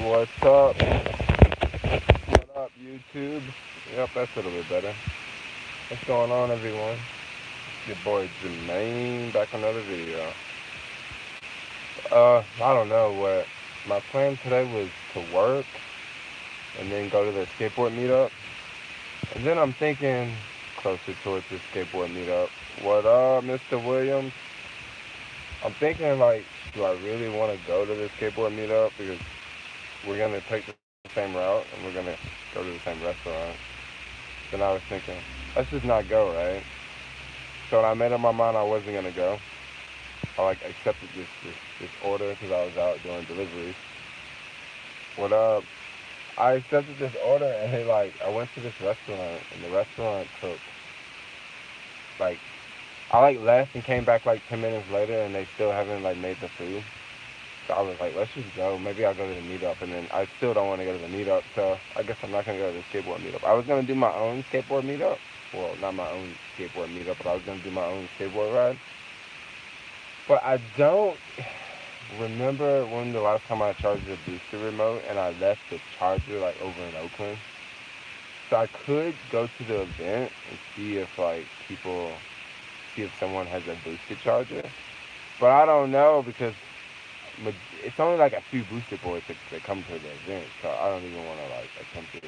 What's up? What up, YouTube? Yep, that's a little bit better. What's going on, everyone? Your boy Jermaine back on another video. I don't know what my plan today was to work and then go to the skateboard meetup. And then I'm thinking closer towards the skateboard meetup. What up, Mr. Williams? I'm thinking like, do I really want to go to the skateboard meetup because we're gonna take the same route and we're gonna go to the same restaurant. Then I was thinking, let's just not go, right? So when I made up my mind I wasn't gonna go, I like accepted this order because I was out doing deliveries. What up? I accepted this order and I went to this restaurant and the restaurant took like I left and came back like 10 minutes later and they still haven't made the food. So I was like, let's just go. Maybe I'll go to the meetup, and then I still don't want to go to the meetup, so I guess I'm not gonna go to the skateboard meetup. I was gonna do my own skateboard meetup. Well, not my own skateboard meetup, but I was gonna do my own skateboard ride. But I don't remember when the last time I charged the booster remote, and I left the charger over in Oakland. So I could go to the event and see if see if someone has a boosted charger. But I don't know because it's only a few booster boards that come to the event, so I don't even want to attempt it.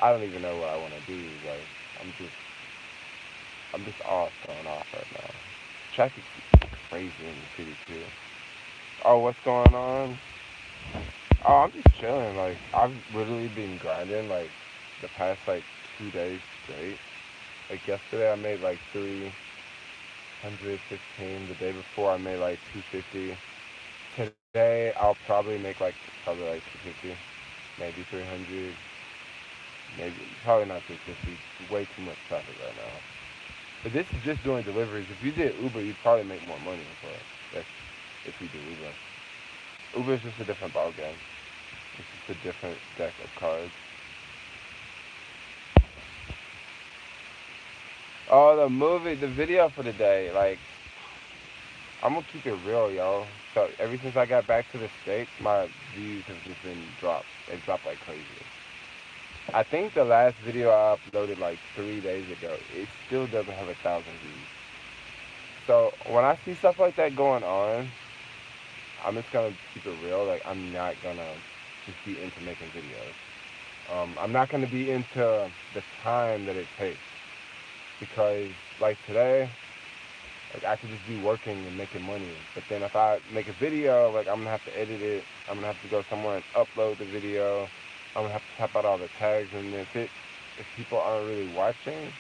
I don't even know what I want to do. I'm just I'm just all thrown off right now. Traffic's crazy in the city too. Oh, what's going on? Oh, I'm just chilling. I've literally been grinding the past 2 days straight. Yesterday I made 315. The day before I made 250. Today I'll probably make probably 250, maybe 300, maybe probably not 250. Way too much traffic right now. But this is just doing deliveries. If you did Uber, you'd probably make more money for it. That's if you do Uber. Uber is just a different ball game. It's just a different deck of cards. Oh, the video for the day, I'm gonna keep it real, y'all. So ever since I got back to the States, my views have just been dropped. They've dropped like crazy. I think the last video I uploaded 3 days ago, it still doesn't have 1,000 views. So when I see stuff like that going on, I'm just gonna keep it real. I'm not gonna just be into making videos. I'm not gonna be into the time that it takes because today, I could just be working and making money. But then if I make a video, I'm gonna have to edit it. I'm gonna have to go somewhere and upload the video. I'm gonna have to type out all the tags, and if people aren't really watching,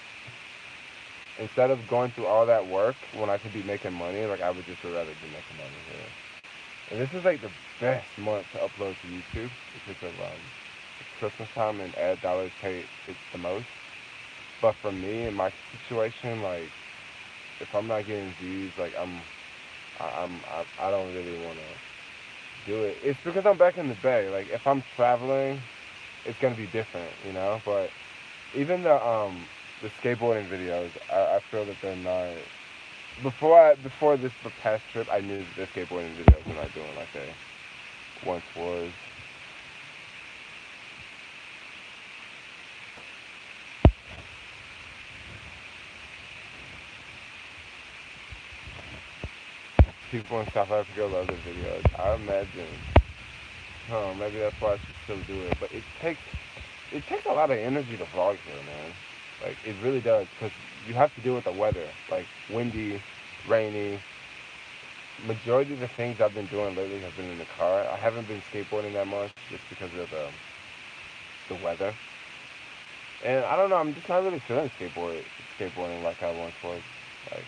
instead of going through all that work when I could be making money, I would just rather be making money here. And this is the best month to upload to YouTube because of it's Christmas time and ad dollars pay it the most. But for me in my situation, if I'm not getting views, I don't really want to do it. It's because I'm back in the Bay. If I'm traveling, it's gonna be different, you know. But even the skateboarding videos, I feel that they're not. Before this past trip, I knew that the skateboarding videos were not doing like they once was. People in South Africa love the videos. I imagine. Oh, maybe that's why I should still do it. But it takes a lot of energy to vlog here, man. It really does, because you have to deal with the weather, windy, rainy. Majority of the things I've been doing lately have been in the car. I haven't been skateboarding that much just because of the weather. And I don't know, I'm just not really feeling skateboarding like I once was. Like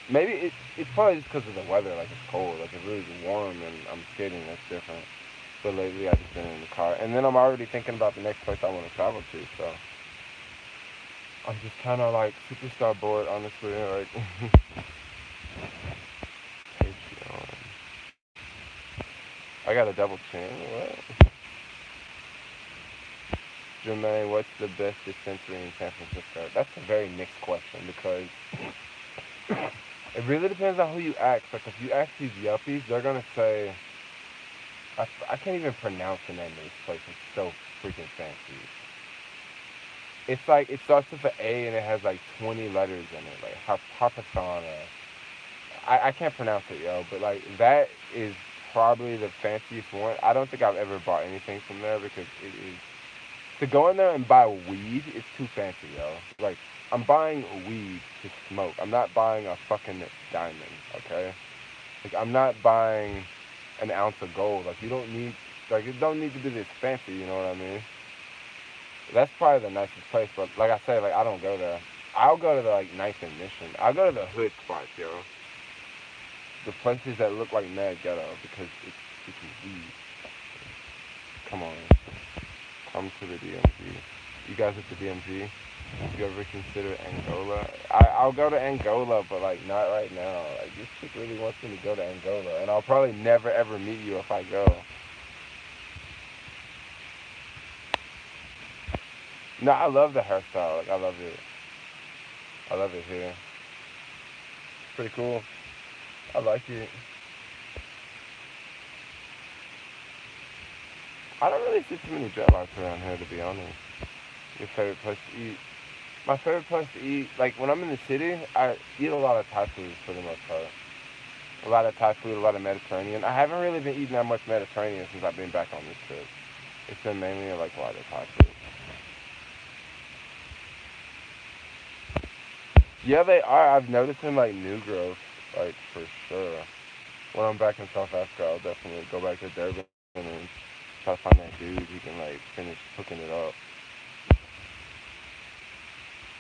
maybe it's probably just because of the weather. It's cold. It's really warm and I'm skating. That's different. But lately I've just been in the car, and then I'm already thinking about the next place I want to travel to. So I'm just kind of superstar bored, honestly. Patreon. I got a double chin. What? Jermaine, what's the best dispensary in San Francisco? That's a very mixed question because it really depends on who you ask. If you ask these yuppies, they're gonna say I can't even pronounce the name of this place. It's so freaking fancy. It's like, it starts with an A and it has like 20 letters in it. Like Papasana. I can't pronounce it, yo. But like, that is probably the fanciest one. I don't think I've ever bought anything from there because it is. To go in there and buy weed is too fancy, yo. Like, I'm buying weed to smoke. I'm not buying a fucking diamond, okay? Like, I'm not buying an ounce of gold. Like, you don't need, like, it don't need to be this fancy, you know what I mean? That's probably the nicest place, but like I said, like, I don't go there. I'll go to the, like, nice and Mission. I'll go to the hood spots, yo. The places that look like mad ghetto because it's weed. Come on. Come to the DMV. You guys at the DMV? You ever consider Angola? I'll go to Angola, but like not right now. Like this chick really wants me to go to Angola, and I'll probably never ever meet you if I go. No, I love the hairstyle. Like I love it. I love it here. It's pretty cool. I like it. I don't really see too many dreadlocks around here, to be honest. Your favorite place to eat? My favorite place to eat, like when I'm in the city, I eat a lot of Thai food for the most part. A lot of Thai food, a lot of Mediterranean. I haven't really been eating that much Mediterranean since I've been back on this trip. It's been mainly like a lot of Thai food. Yeah, they are. I've noticed in like new growth, like for sure. When I'm back in South Africa, I'll definitely go back to Durban and try to find that dude who can like finish cooking it up.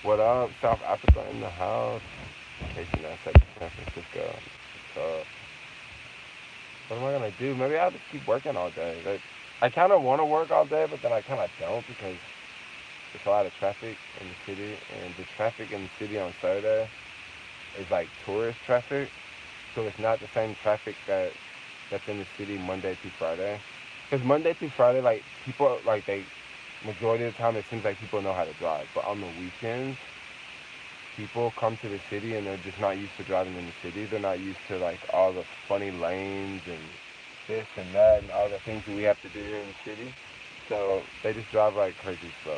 What up, South Africa in the house? Casey Neistat, San Francisco. So, what am I gonna do? Maybe I'll just keep working all day. Like, I kind of want to work all day, but then I kind of don't because there's a lot of traffic in the city, and the traffic in the city on Saturday is like tourist traffic, so it's not the same traffic that's in the city Monday through Friday. Because Monday through Friday, like people like they majority of the time it seems like people know how to drive, but on the weekends people come to the city and they're just not used to driving in the city. They're not used to like all the funny lanes and this and that and all the things that we have to do here in the city. So they just drive like crazy slow,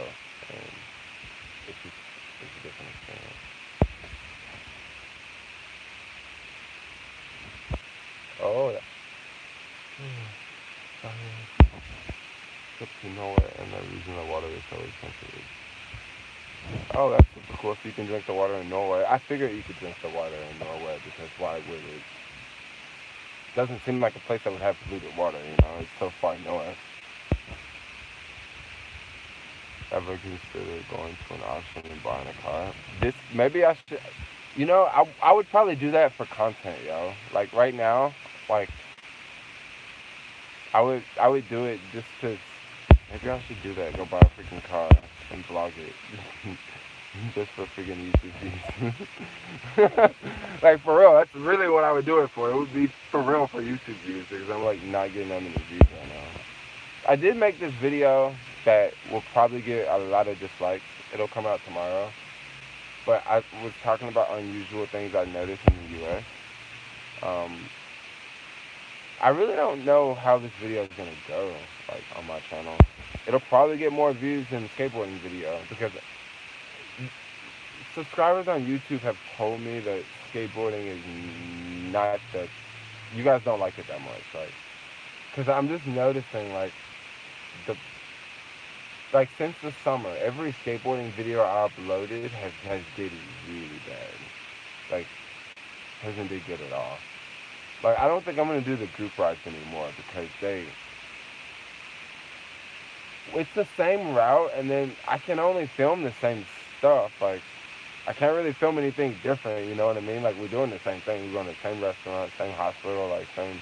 and it's a different experience. Oh, yeah. Trip to nowhere, and the reason the water is so expensive. Oh, that's super cool. So you can drink the water in Norway. I figured you could drink the water in Norway because why would it? Doesn't seem like a place that would have polluted water. You know, it's so far north. Ever considered going to an auction and buying a car? This maybe I should. You know, I would probably do that for content, yo. Like right now, like I would do it just to. Maybe I should do that. Go buy a freaking car and vlog it. Just for freaking YouTube views. Like for real, that's really what I would do it for. It would be for real for YouTube views because I'm like not getting that many views right now. I did make this video that will probably get a lot of dislikes. It'll come out tomorrow. But I was talking about unusual things I noticed in the U.S. Um, I really don't know how this video is gonna go, like on my channel. It'll probably get more views than the skateboarding video because subscribers on YouTube have told me that skateboarding is not that you guys don't like it that much, like, because I'm just noticing the like since the summer, every skateboarding video I uploaded has did really bad, like hasn't did good at all. Like I don't think I'm gonna do the group rides anymore because it's the same route and then I can only film the same stuff. Like I can't really film anything different, you know what I mean? Like we're doing the same thing. We're going to the same restaurant, same hospital, like same.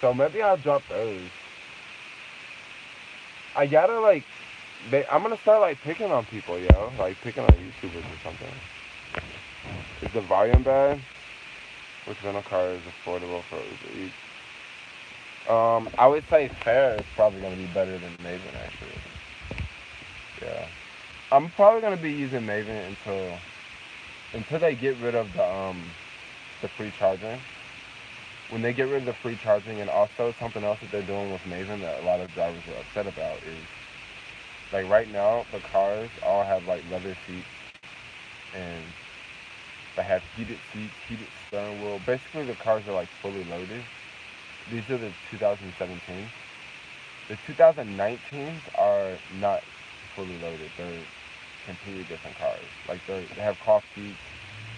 So maybe I'll drop those. I gotta like, I'm gonna start like picking on people, yo. Like picking on YouTubers or something. Is the volume bad? Which rental car is affordable for Uber Eats? I would say Fair is probably gonna be better than Maven actually. Yeah. I'm probably gonna be using Maven until they get rid of the free charging. when they get rid of the free charging, and also something else that they're doing with Maven that a lot of drivers are upset about is, like right now, the cars all have like leather seats, and they have heated seats, heated steering wheel. Basically, the cars are like fully loaded. These are the 2017s. The 2019s are not fully loaded. They're completely different cars. Like they have cloth seats.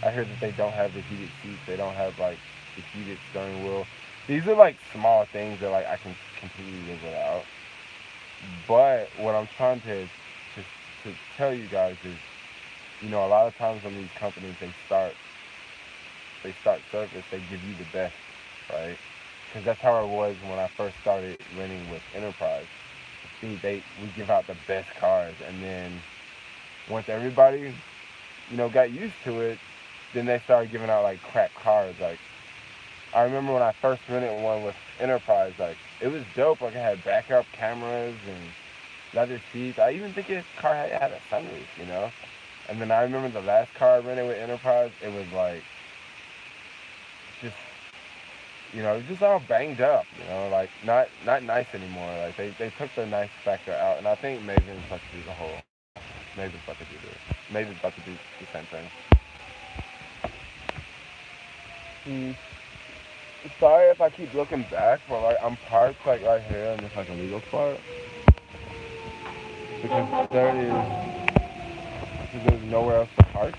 I heard that they don't have the heated seats. They don't have like the heated steering wheel. These are like small things that like I can completely live without. But what I'm trying to tell you guys is, you know, a lot of times when these companies they start service, they give you the best, right? Because that's how it was when I first started renting with Enterprise. See, we give out the best cars, and then once everybody, you know, got used to it, then they started giving out like crap cars. Like I remember when I first rented one with Enterprise, like it was dope. Like it had backup cameras and leather seats. I even think his car had a sunroof, you know. And then I remember the last car I rented with Enterprise, it was like just, you know, just all banged up, you know, like not nice anymore. Like they took the nice factor out, and I think Maven's about to do the whole. Maven's about to do this. Maven's about to do the same thing. Sorry if I keep looking back, but like I'm parked like right here in this like illegal spot because there's nowhere else to park.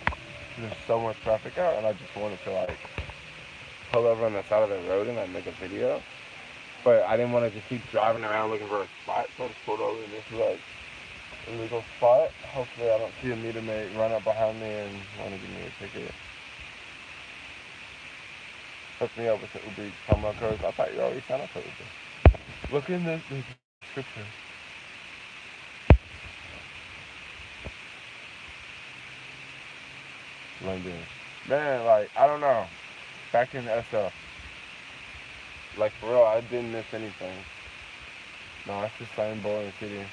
There's so much traffic out, and I just wanted to like pull over on the side of the road and like make a video. But I didn't want to just keep driving around looking for a spot, so I just pulled over in this like illegal spot. Hopefully I don't see a meter maid run up behind me and want to give me a ticket. Hook me up with the Uber Eats promo codes. I thought you already signed up for Uber. Look in the description. London. Man, like, I don't know. Back in SF. Like, for real, I didn't miss anything. No, it's the same boring city.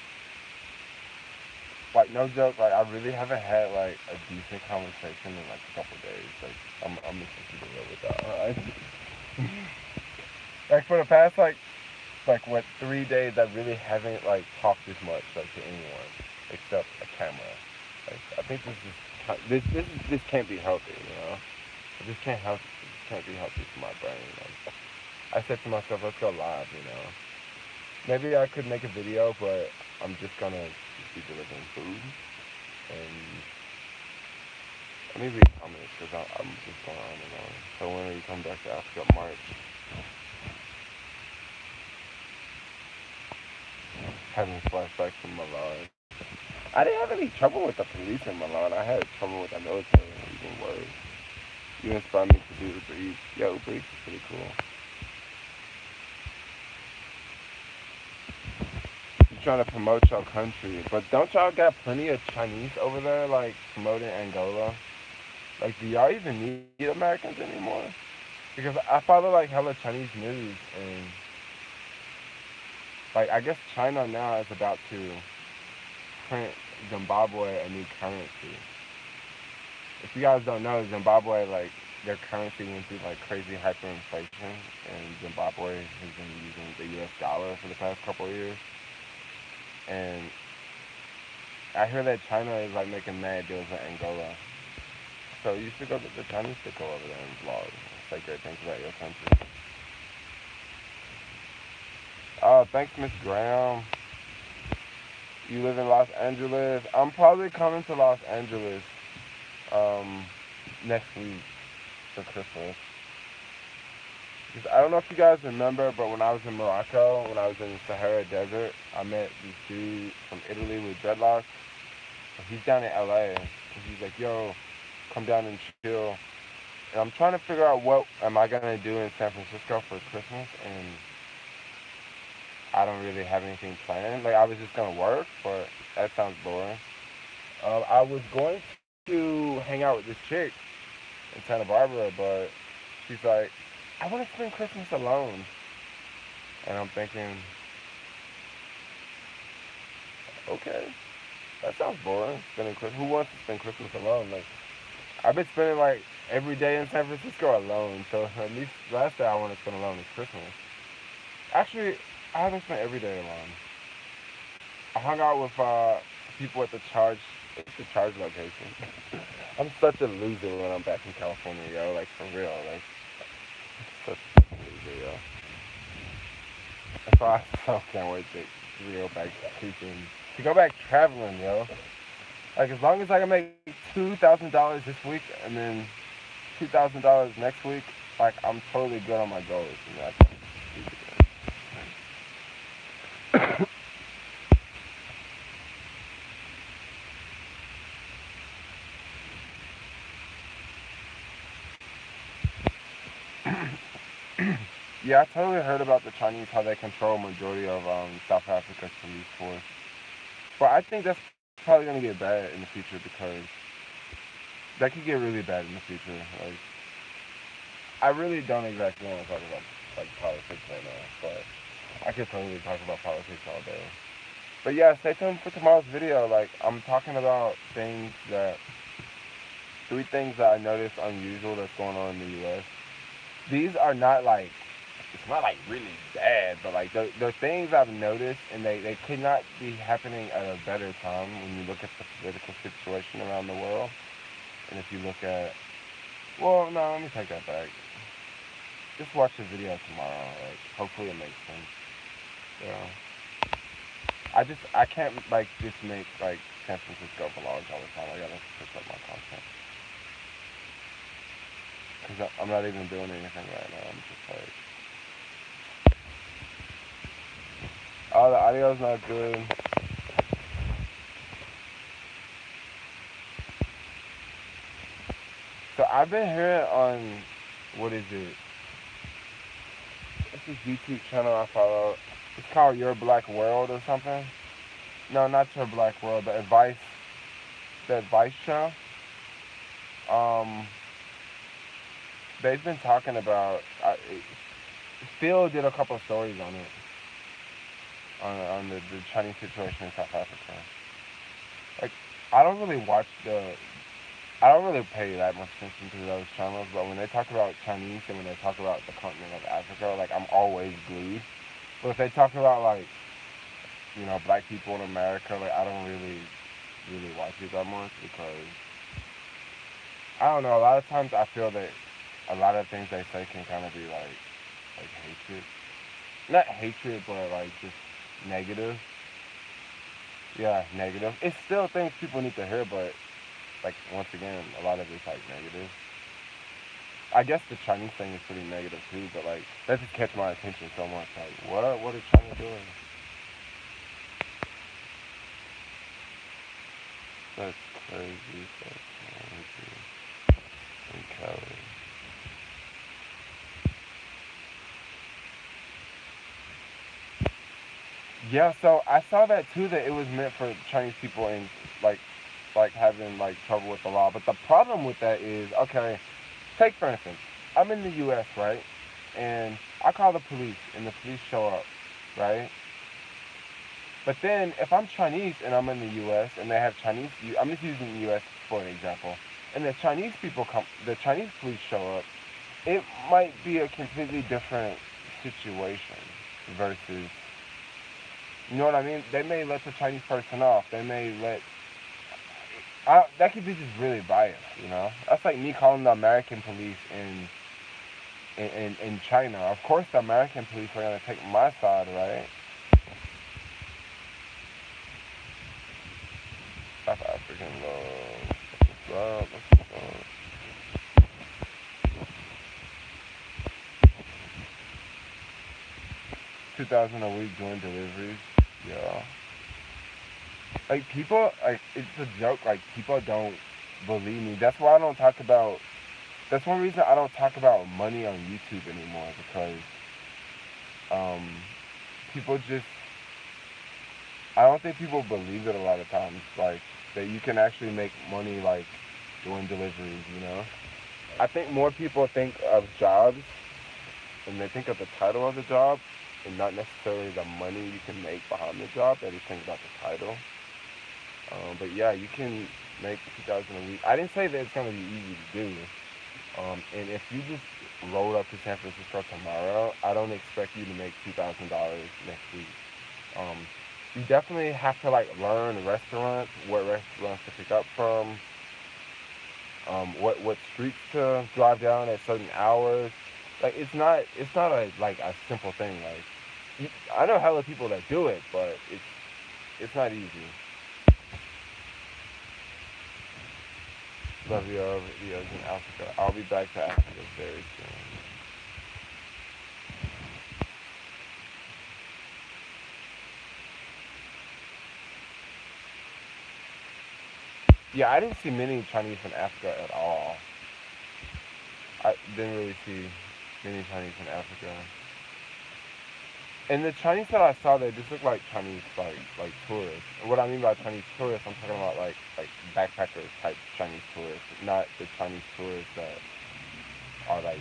Like, no joke, like, I really haven't had, like, a decent conversation in, like, a couple days. Like, I'm just gonna keep it real with that, alright? Like, for the past, like, what, 3 days, I really haven't, like, talked this much, like, to anyone. Except a camera. Like, I think this can't be healthy, you know? This can't be healthy for my brain. Like, I said to myself, let's go live, you know? Maybe I could make a video, but I'm just gonna be delivering food. And let me read comments, because I'm just going on and on. So when we come back to Africa, March. Having flashbacks from Milan. I didn't have any trouble with the police in Milan. I had trouble with the military, even worse. You inspired me to do Uber Eats. Yeah, Uber Eats is pretty cool. You're trying to promote your country, but don't y'all got plenty of Chinese over there, like, promoting Angola? Like, do y'all even need Americans anymore? Because I follow, like, hella Chinese news, and, like, I guess China now is about to print Zimbabwe a new currency. If you guys don't know, Zimbabwe, like, their currency went through, like, crazy hyperinflation, and Zimbabwe has been using the US dollar for the past couple of years. And I hear that China is, like, making mad deals with Angola. So you should go to the Chinese to go over there and vlog. Say great things about your country. Oh, thanks, Miss Graham. You live in Los Angeles. I'm probably coming to Los Angeles next week for Christmas. Because I don't know if you guys remember, but when I was in Morocco, when I was in the Sahara Desert, I met this dude from Italy with dreadlocks. He's down in LA. And he's like, yo, come down and chill. And I'm trying to figure out what am I going to do in San Francisco for Christmas. And I don't really have anything planned. Like, I was just going to work, but that sounds boring. I was going to hang out with this chick in Santa Barbara, but she's like, I want to spend Christmas alone. And I'm thinking, okay, that sounds boring. Spending Christmas. Who wants to spend Christmas alone? Like, I've been spending like every day in San Francisco alone. So at least last day I want to spend alone is Christmas. Actually, I haven't spent every day alone. I hung out with people at the charge location. I'm such a loser when I'm back in California, yo. Like for real, like such a loser, yo. That's why I so can't wait to go back to go back traveling, yo. Like as long as I can make $2,000 this week and then $2,000 next week, like I'm totally good on my goals. And yeah, I totally heard about the Chinese, how they control majority of South Africa's police force. But I think that's probably gonna get bad in the future because that could get really bad in the future. Like, I really don't exactly want to talk about like politics right now, but I could totally talk about politics all day. But yeah, stay tuned for tomorrow's video. Like, I'm talking about three things that I noticed unusual that's going on in the U.S. These are not like, it's not like really bad, but like they're things I've noticed, and they could not be happening at a better time when you look at the political situation around the world. And if you look at, well, no, let me take that back. Just watch the video tomorrow. Like, hopefully it makes sense. Yeah. I can't like just make like San Francisco vlogs all the time. I gotta switch up my content. Cause I'm not even doing anything right now. I'm just like, oh, the audio's not good. So I've been hearing on, what is it? It's this YouTube channel I follow. It's called Your Black World or something. No, not Your Black World. The advice show. Um, they've been talking about. Phil did a couple of stories on it, on the Chinese situation in South Africa. Like, I don't really watch I don't really pay that much attention to those channels, but when they talk about Chinese and when they talk about the continent of Africa, like I'm always glued. But if they talk about like, black people in America, like I don't really watch it that much because I don't know. A lot of times I feel that a lot of things they say can kind of be like hatred, not hatred, but like just negative. Yeah, negative. It's still things people need to hear, but like once again, a lot of it's like negative. I guess the Chinese thing is pretty negative too, but like that just catch my attention so much. Like, what is China doing? That's crazy. That's crazy. In Cali. Yeah, so I saw that too, that it was meant for Chinese people in like having like trouble with the law. But the problem with that is, okay, take for instance, I'm in the U.S., right, and I call the police, and the police show up, right. But then if I'm Chinese and I'm in the U.S. and they have Chinese, I'm just using the U.S. for an example, and the Chinese police show up, it might be a completely different situation versus, you know what I mean? They may let the Chinese person off. They may let. That could be just really biased, you know? That's like me calling the American police in China. Of course, the American police are going to take my side, right? South African law. What's up? What's up? 2,000 a week doing deliveries. Yeah. Like people, like it's a joke. Like people don't believe me. That's why I don't talk about. That's one reason I don't talk about money on YouTube anymore because um, people just. I don't think people believe it a lot of times. Like that you can actually make money like doing deliveries. You know. I think more people think of jobs and they think of the title of the job and not necessarily the money you can make behind the job. They just think about the title. But yeah, you can make 2,000 a week. I didn't say that it's gonna be easy to do. And if you just rolled up to San Francisco tomorrow, I don't expect you to make $2,000 next week. Um, you definitely have to like learn restaurants, what restaurants to pick up from, what streets to drive down at certain hours. Like it's not a like a simple thing. Like I know hella people that do it, but it's not easy. Love your videos in Africa. I'll be back to Africa very soon. Yeah, I didn't see many Chinese in Africa at all. I didn't really see many Chinese in Africa. And the Chinese that I saw, they just look like Chinese, like tourists. And what I mean by Chinese tourists, I'm talking about like backpackers type Chinese tourists, not the Chinese tourists that are like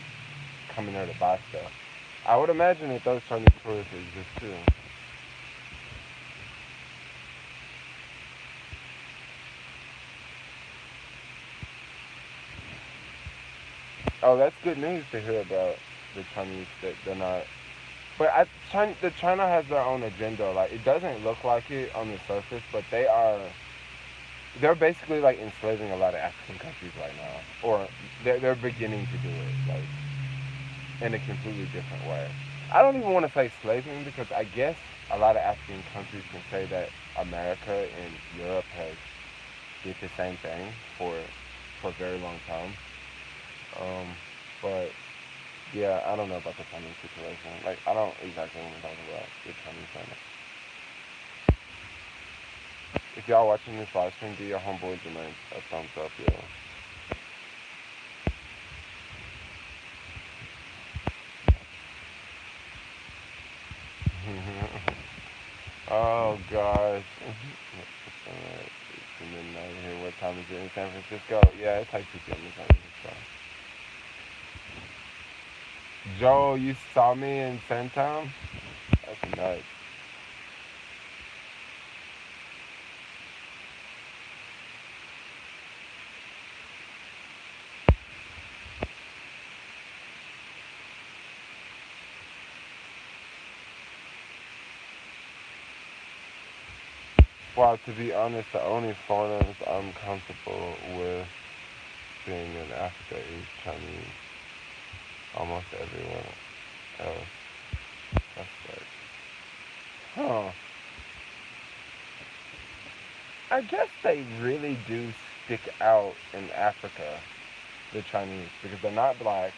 coming there to buy stuff. I would imagine that those Chinese tourists exist too. Oh, that's good news to hear about the Chinese that they're not. But China has their own agenda. Like it doesn't look like it on the surface, but they're basically like enslaving a lot of African countries right now, or they're beginning to do it like in a completely different way. I don't even want to say slaving because I guess a lot of African countries can say that America and Europe has did the same thing for a very long time. Um, but yeah, I don't know about the Chinese situation. Like I don't exactly want to talk about the Chinese right now. If y'all watching this live stream, give your homeboy Jermaine a thumbs up, yo. Oh gosh. It's midnight here. What time is it in San Francisco? Yeah, it's like 2 p.m. in San Francisco. Joe, you saw me in Sandtown? That's nuts. Well, to be honest, the only foreigners I'm comfortable with being in Africa is Chinese. Almost everyone else. That's like, huh. I guess they really do stick out in Africa, the Chinese, because they're not black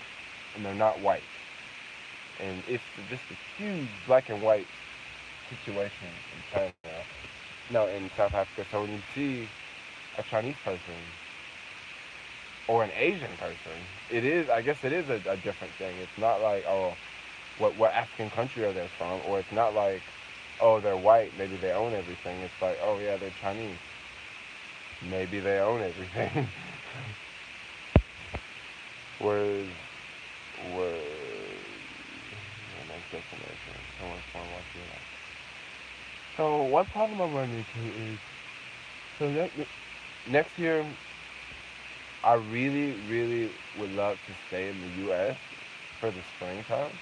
and they're not white. And it's just a huge black and white situation in China. No, in South Africa. So when you see a Chinese person or an Asian person, I guess it is a different thing. It's not like, oh, what African country are they from? Or it's not like, oh, they're white, maybe they own everything. It's like, oh yeah, they're Chinese. Maybe they own everything. Whereas, my next destination, someone's phone watching that. So one problem I'm running into is, so next year, I really, really would love to stay in the U.S. for the springtime.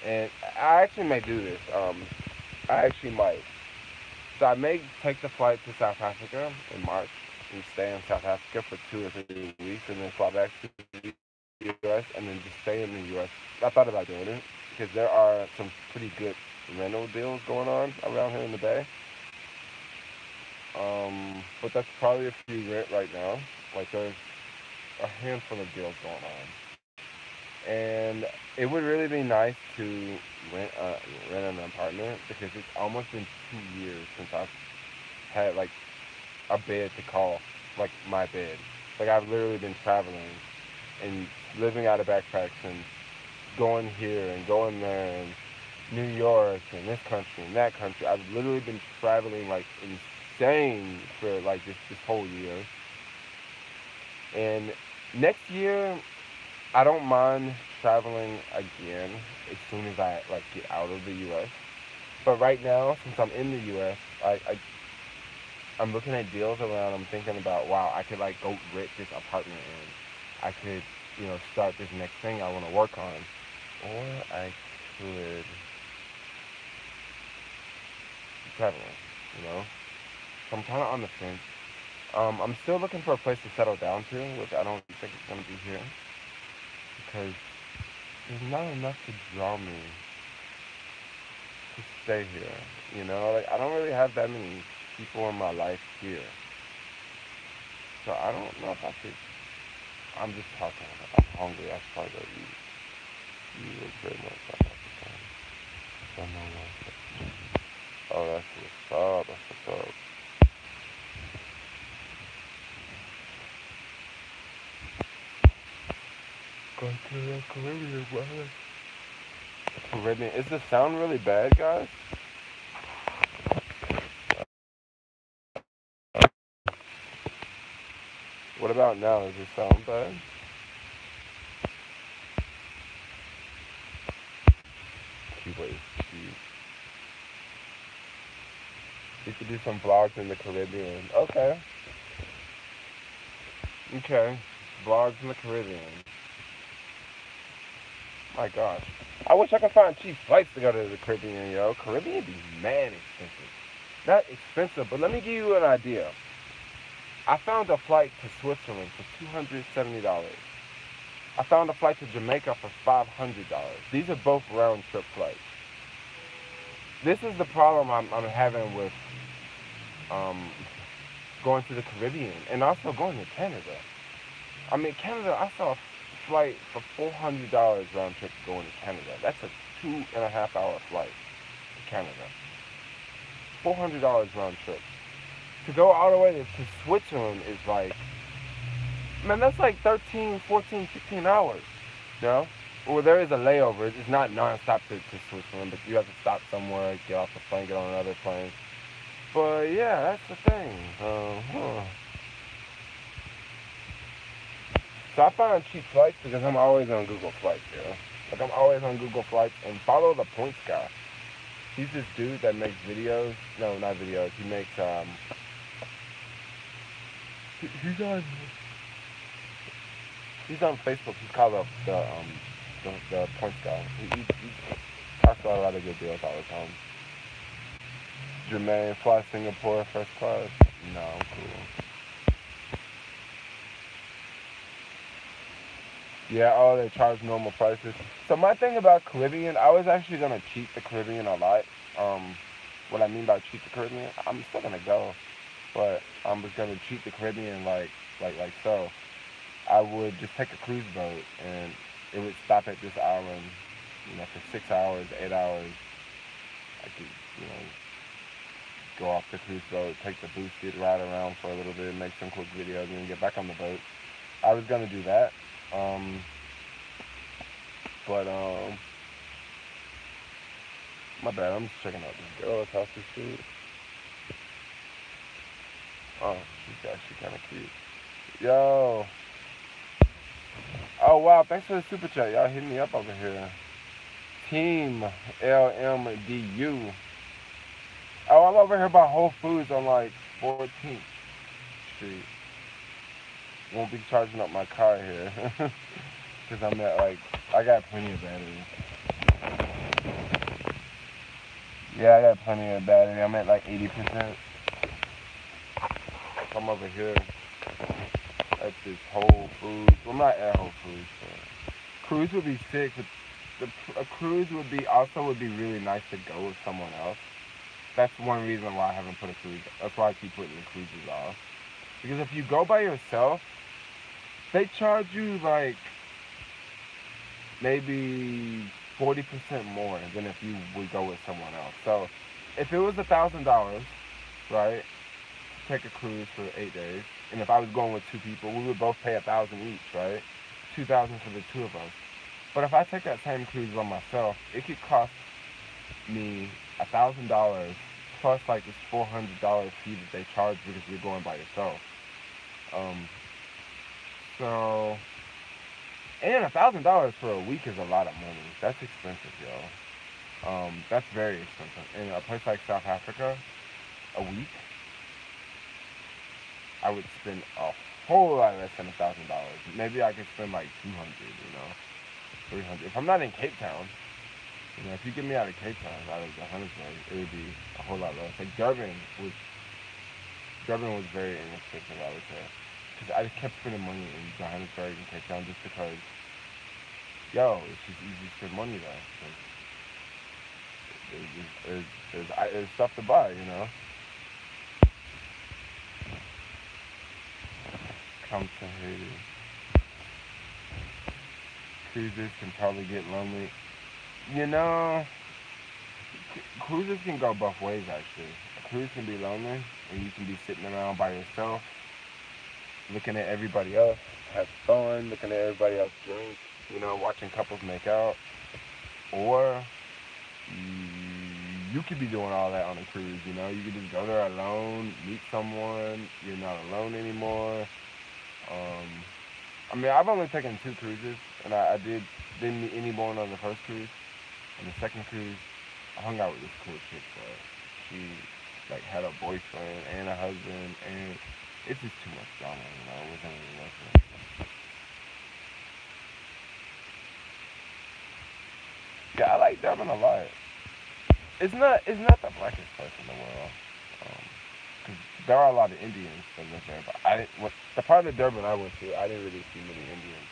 And I actually may do this. I actually might. So I may take the flight to South Africa in March and stay in South Africa for 2 or 3 weeks and then fly back to the U.S. and then just stay in the U.S. I thought about doing it because there are some pretty good rental deals going on around here in the Bay. But that's probably a few rent right now. Like there's a handful of deals going on, and it would really be nice to rent an apartment because it's almost been 2 years since I've had like a bed to call like my bed. Like I've literally been traveling and living out of backpacks and going here and going there and New York and this country and that country. I've literally been traveling like insane for like this whole year. And next year, I don't mind traveling again as soon as I like get out of the U.S. But right now, since I'm in the U.S., I'm looking at deals around. I'm thinking about wow, I could like go rent this apartment in. I could start this next thing I want to work on. Or I could travel, you know. So I'm kind of on the fence. I'm still looking for a place to settle down to, which I don't think it's going to be here. Because there's not enough to draw me to stay here, Like, I don't really have that many people in my life here. So I don't know if I could. I'm just talking. I'm hungry. I should probably go eat. You look very much like that. So no one. Oh, that's what's up. That's what's up. Go to the Caribbean, brother. Caribbean. Is the sound really bad, guys? What about now? Does it sound bad? Wait, you could do some vlogs in the Caribbean. Okay. Okay. Vlogs in the Caribbean. My gosh. I wish I could find cheap flights to go to the Caribbean, yo. Caribbean be mad expensive. Not expensive, but let me give you an idea. I found a flight to Switzerland for $270. I found a flight to Jamaica for $500. These are both round trip flights. This is the problem I'm having with going to the Caribbean and also going to Canada. I mean, Canada, I saw a flight for $400 round trip going to Canada. That's a 2.5 hour flight to Canada. $400 round trip. To go all the way to Switzerland is like, man, that's like 13, 14, 15 hours. Well, there is a layover. It's not non-stop to Switzerland, but you have to stop somewhere, get off the plane, get on another plane. But yeah, that's the thing. So I find cheap flights because I'm always on Google Flights, Like, I'm always on Google Flights and follow the points guy. He's this dude that makes videos. No, not videos. He makes, he's on Facebook. He's called the points guy. He talks about a lot of good deals all the time. Jermaine, fly Singapore first class. No, I'm cool. Yeah, oh, they charge normal prices. So my thing about Caribbean, I was actually gonna cheat the Caribbean a lot. What I mean by cheat the Caribbean, I'm still gonna go, but I'm just gonna cheat the Caribbean like so. I would just take a cruise boat and it would stop at this island, for 6 hours, 8 hours. I could, go off the cruise boat, take the boosted, ride around for a little bit, make some quick videos, and then get back on the boat. I was gonna do that. But my bad. I'm just checking out this girl across the street. Oh, she's actually kind of cute. Yo. Oh wow, thanks for the super chat. Y'all hitting me up over here. Team LMDU. Oh, I'm over here by Whole Foods on like 14th Street. Won't be charging up my car here. Because I'm at I got plenty of battery. Yeah, I got plenty of battery. I'm at like 80%. I'm over here at this Whole Foods. Well, I'm not at Whole Foods, but cruise would be sick. But a cruise would be really nice to go with someone else. That's one reason why I haven't put a cruise. That's why I keep putting the cruises off. Because if you go by yourself, they charge you like maybe 40% more than if you would go with someone else. So if it was $1,000, right, to take a cruise for 8 days, and if I was going with two people, we would both pay $1,000 each, right? $2,000 for the two of us. But if I take that same cruise by myself, it could cost me $1,000 plus like this $400 fee that they charge because you're going by yourself. And $1,000 for a week is a lot of money. That's expensive, yo. That's very expensive. In a place like South Africa, a week, I would spend a whole lot less than $1,000. Maybe I could spend like 200, 300. If I'm not in Cape Town, if you get me out of Cape Town, out of Johannesburg, it would be a whole lot less. Like Durban was very inexpensive, I would say, because I just kept spending money in Johannesburg and Cape Town just because, it's just easy to spend money there. There's stuff to buy, Come to Haiti. Cruises can probably get lonely. You know, cruises can go both ways, actually. A cruise can be lonely, and you can be sitting around by yourself, looking at everybody else have fun, looking at everybody else drink, watching couples make out. Or you could be doing all that on a cruise, You could just go there alone, meet someone, you're not alone anymore. I've only taken 2 cruises, and I didn't meet anyone on the first cruise. On the second cruise, I hung out with this cool chick, but she had a boyfriend and a husband, and it's just too much drama, It wasn't really worth it. Yeah, I like Durban a lot. It's not the blackest place in the world. Cause there are a lot of Indians that live there, but the part of Durban I went to, I didn't really see many Indians.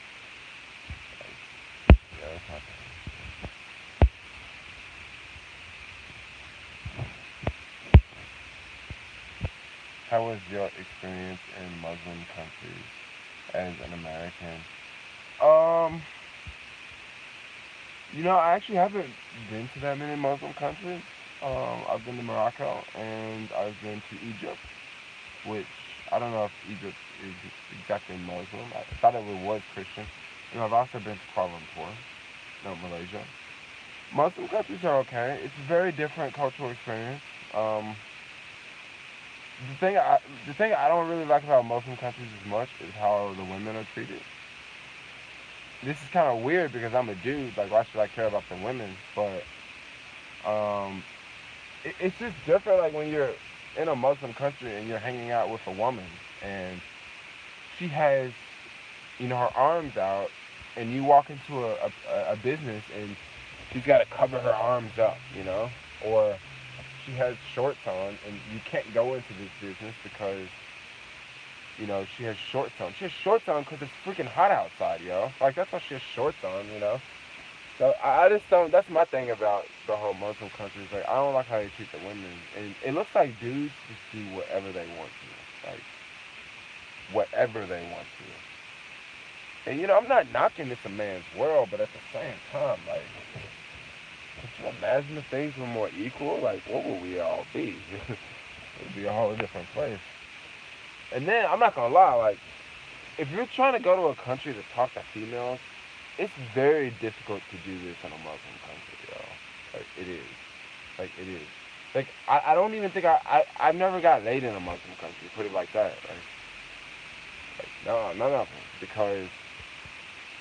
Yeah, that's my thing. How was your experience in Muslim countries as an American? Um, I actually haven't been to that many Muslim countries. I've been to Morocco and I've been to Egypt, which I don't know if Egypt is exactly Muslim. I thought it was Christian. I've also been to Kuala Lumpur, Malaysia. Muslim countries are okay. It's a very different cultural experience. Um, the thing I don't really like about Muslim countries as much is how the women are treated. This is kind of weird because I'm a dude. Like, why should I care about the women? But um, it's just different. Like when you're in a Muslim country and you're hanging out with a woman and she has, her arms out, and you walk into a business and she's got to cover her arms up, or she has shorts on and you can't go into this business because she has shorts on. She has shorts on because it's freaking hot outside, yo. Like, that's why she has shorts on. So I just don't. That's my thing about the whole Muslim countries. Like, I don't like how they treat the women, and it looks like dudes just do whatever they want to, like whatever they want to. And I'm not knocking this a man's world, but at the same time, like, could you imagine if things were more equal? Like, what would we all be? It'd be a whole different place. And then I'm not gonna lie, like, if you're trying to go to a country to talk to females, it's very difficult to do this in a Muslim country, yo. Like, it is. Like, it is. Like, I don't even think I've never got laid in a Muslim country, put it like that. No, none of them. Because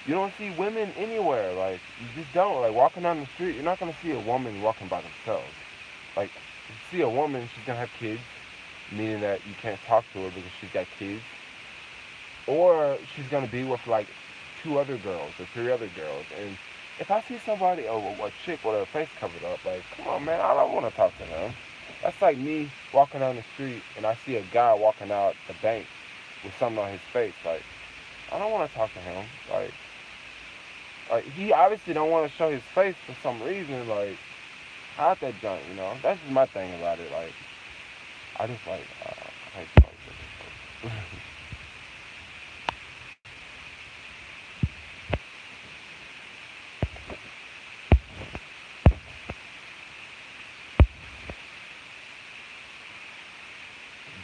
you don't see women anywhere. Like, you just don't. Like, walking down the street, you're not gonna see a woman walking by themselves. Like, if you see a woman, she's gonna have kids, meaning that you can't talk to her because she's got kids. Or she's gonna be with, like, 2 other girls or 3 other girls. And if I see somebody, a chick with her face covered up, like, come on, man, I don't want to talk to them. That's like me walking down the street and I see a guy walking out the bank with something on his face. Like, I don't want to talk to him. Like, he obviously don't want to show his face for some reason. Like, hide that junk, That's just my thing about it. Like, I just I hate places.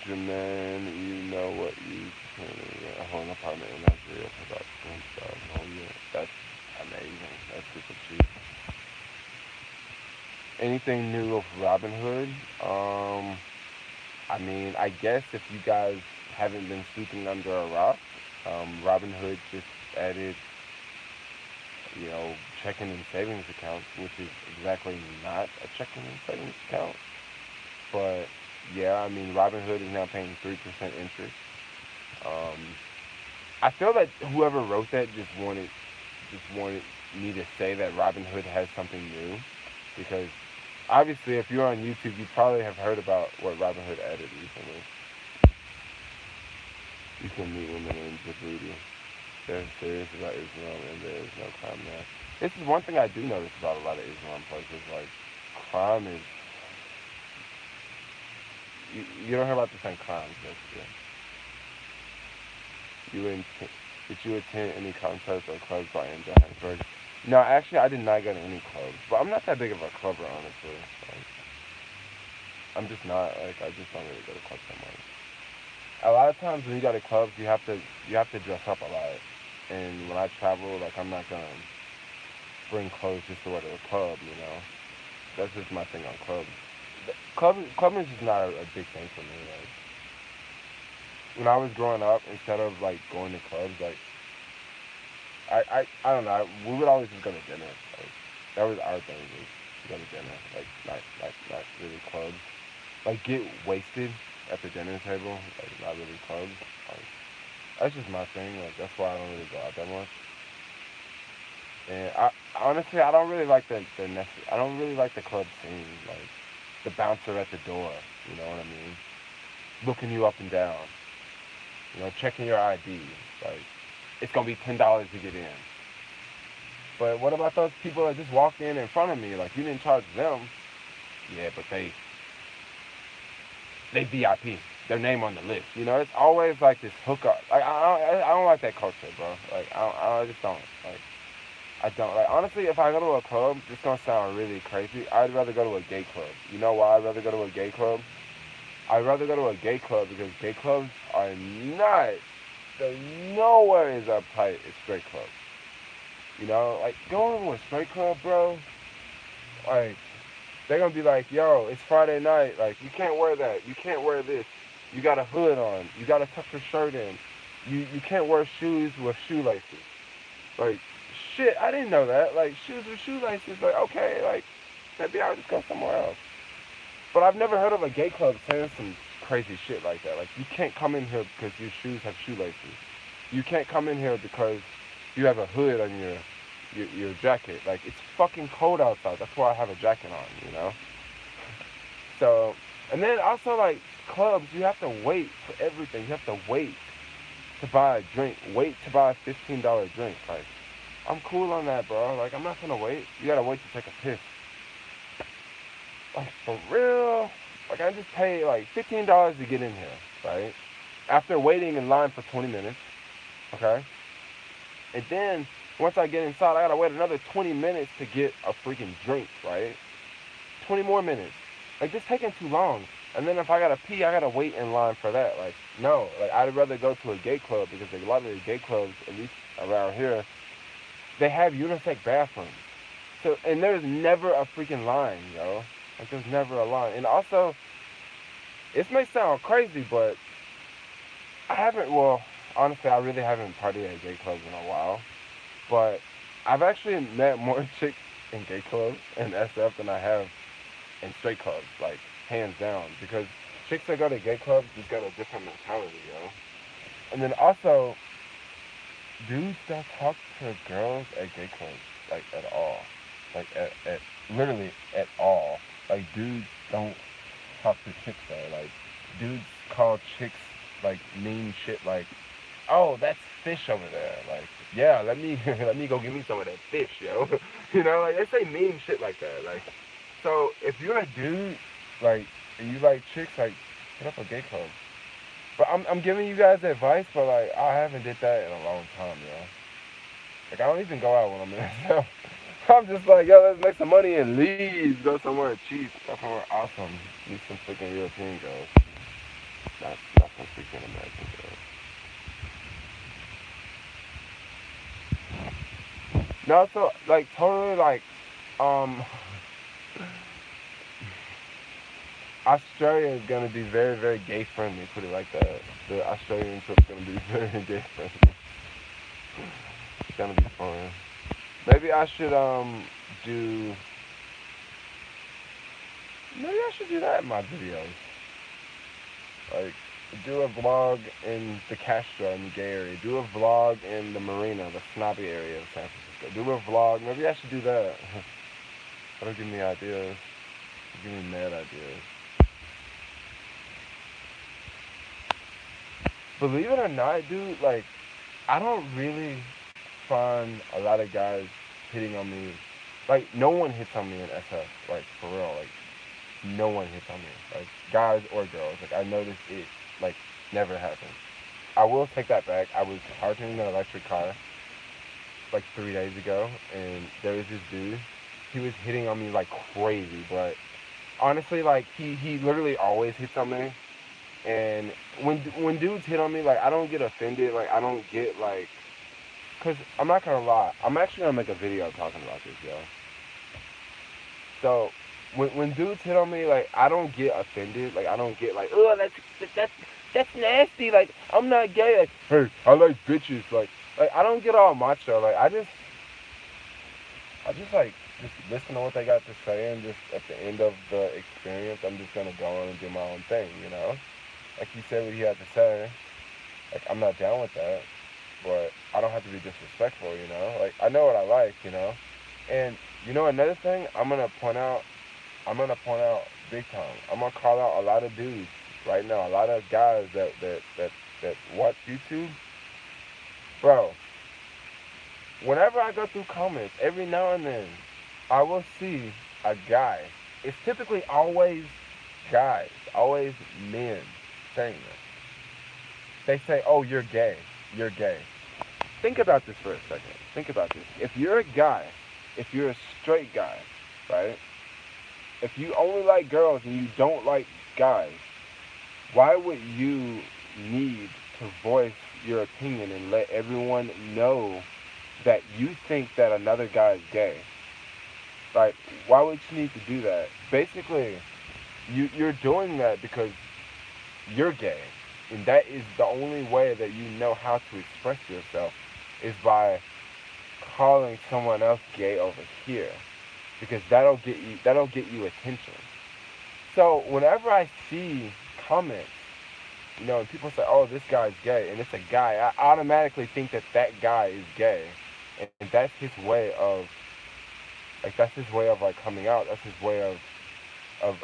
Jermaine, you know what you can get a whole apartment in Nigeria for about 20,000 a whole year. That's amazing. That's super cheap. Anything new of Robinhood? I guess if you guys haven't been sleeping under a rock, Robinhood just added, checking and savings accounts, which is exactly not a checking and savings account. But yeah, Robinhood is now paying 3% interest. Um, I feel that whoever wrote that just wanted me to say that Robin Hood has something new, because obviously if you're on YouTube, you probably have heard about what Robin Hood added recently. You can meet women in Djibouti. They're serious about Islam and there is no crime there. This is one thing I do notice about a lot of Islam places. Like, crime is... You don't hear about the same crimes, basically. Did you attend any concerts or clubs by in Johannesburg? No, actually, I did not go to any clubs. But I'm not that big of a clubber, honestly. Like, I'm just not. Like, I just don't really go to clubs that much. A lot of times when you go to clubs, you have to dress up a lot. And when I travel, like, I'm not gonna bring clothes just to wear to a club, you know. That's just my thing on clubs. Clubbing is just not a big thing for me. Like, when I was growing up, instead of like going to clubs, like I don't know, we would always just go to dinner. Like, that was our thing, was to go to dinner. Like, not really clubs. Like, get wasted at the dinner table, like, not really clubs. Like, that's just my thing. Like, that's why I don't really go out that much. And I honestly, I don't really like I don't really like the club scene. Like, the bouncer at the door, you know what I mean? Looking you up and down, you know, checking your ID. Like, it's gonna be $10 to get in. But what about those people that just walked in front of me? Like, you didn't charge them. Yeah, but they VIP. Their name on the list. You know, it's always like this hookup. Like, I don't like that culture, bro. Like, I just don't. Like, I don't. Like, honestly, if I go to a club, this gonna sound really crazy. I'd rather go to a gay club. You know why I'd rather go to a gay club? I'd rather go to a gay club because gay clubs are not, they're nowhere as uptight as straight clubs. You know, like, going to a straight club, bro, like, they're gonna be like, yo, it's Friday night, like, you can't wear that, you can't wear this, you got a hood on, you gotta tuck your shirt in, you can't wear shoes with shoelaces. Like, shit, I didn't know that. Like, shoes with shoelaces, like, okay, like, maybe I'll just go somewhere else. But I've never heard of a gay club saying some crazy shit like that. Like, you can't come in here because your shoes have shoelaces. You can't come in here because you have a hood on your jacket. Like, it's fucking cold outside. That's why I have a jacket on, you know? So, and then also, like, clubs, you have to wait for everything. You have to wait to buy a drink. Wait to buy a $15 drink. Like, I'm cool on that, bro. Like, I'm not gonna wait. You gotta wait to take a piss. Like, for real? Like, I just paid, like, $15 to get in here, right? After waiting in line for 20 minutes, okay? And then, once I get inside, I gotta wait another 20 minutes to get a freaking drink, right? 20 more minutes. Like, just taking too long. And then if I gotta pee, I gotta wait in line for that. Like, no. Like, I'd rather go to a gay club because like, a lot of the gay clubs, at least around here, they have unisex bathrooms. So, and there's never a freaking line, yo. Like, there's never a line. And also, this may sound crazy, but honestly, I really haven't partied at gay clubs in a while. But I've actually met more chicks in gay clubs and SF than I have in straight clubs, like, hands down. Because chicks that go to gay clubs just got a different mentality, yo. And then also, dudes don't talk to girls at gay clubs, like, at all. Like, at literally at all. Like, dudes don't talk to chicks there. Like, dudes call chicks, like, mean shit, like, oh, that's fish over there. Like, yeah, let me go give me some of that fish, yo. You know, like, they say mean shit like that. Like, so if you're a dude, like, and you like chicks, like, hit up a gay club. But I'm giving you guys advice, but, like, I haven't did that in a long time, yo. Like, I don't even go out when I'm in myself. I'm just like, yo, let's make some money and leave. Go somewhere cheap. Go somewhere awesome. Meet some freaking European girls. Not some freaking American girls. No, so, like, totally, like, Australia is gonna be very, very gay friendly. Put it like that. The Australian trip's gonna be very gay friendly. It's gonna be fun. Maybe I should do. Maybe I should do that in my videos. Like, Do a vlog in the Castro in the gay area. Do a vlog in the Marina, the snobby area of San Francisco. Do a vlog. Maybe I should do that. That'll give me ideas. Give me mad ideas. Believe it or not, dude, like, I don't really find a lot of guys hitting on me. Like, no one hits on me in SF. Like, for real. Like, no one hits on me. Like, guys or girls. Like, I noticed it, like, never happened. I will take that back. I was charging an electric car, like, 3 days ago, and there was this dude. He was hitting on me like crazy, but honestly, like, he literally always hits on me. And when dudes hit on me, like, I don't get offended. Like, I don't get, like, because I'm not going to lie. I'm actually going to make a video talking about this, yo. So, when dudes hit on me, like, I don't get offended. Like, I don't get, like, oh, that's nasty. Like, I'm not gay. Like, hey, I like bitches. Like I don't get all macho. Like, I just, like, just listen to what they got to say, and just at the end of the experience, I'm just going to go on and do my own thing, you know? Like, he said what he had to say. Like, I'm not down with that, but I don't have to be disrespectful, you know? Like, I know what I like, you know? And, you know, another thing I'm gonna point out big time. I'm gonna call out a lot of dudes right now, a lot of guys that watch YouTube. Bro, whenever I go through comments, every now and then, I will see a guy. It's typically always guys, always men saying this. They say, oh, you're gay. You're gay. Think about this for a second. Think about this. If you're a guy, if you're a straight guy, right? If you only like girls and you don't like guys, why would you need to voice your opinion and let everyone know that you think that another guy is gay? Like, why would you need to do that? Basically, you're doing that because you're gay. And that is the only way that you know how to express yourself, is by calling someone else gay over here. Because that'll get you attention. So whenever I see comments, you know, and people say, "Oh, this guy's gay," and it's a guy, I automatically think that that guy is gay, and that's his way of, like, coming out. That's his way of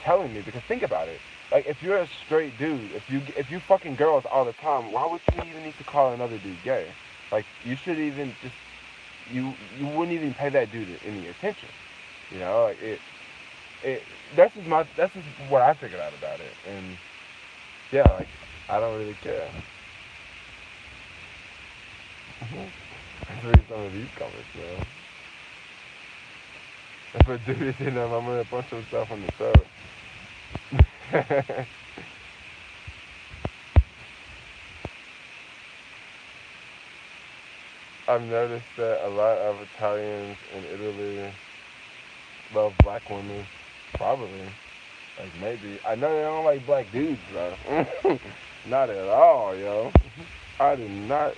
telling me. Because think about it. Like, if you're a straight dude, if you fucking girls all the time, why would you even need to call another dude gay? Like, you should even just you wouldn't even pay that dude any attention. You know, like, it that's just what I figured out about it. And yeah, like, I don't really care. Let's read some of these comments, man. If a dude is in them, I'm gonna punch himself in the throat. I've noticed that a lot of Italians in Italy love black women. Probably. Like, maybe. I know they don't like black dudes, though. Not at all, yo. I did not.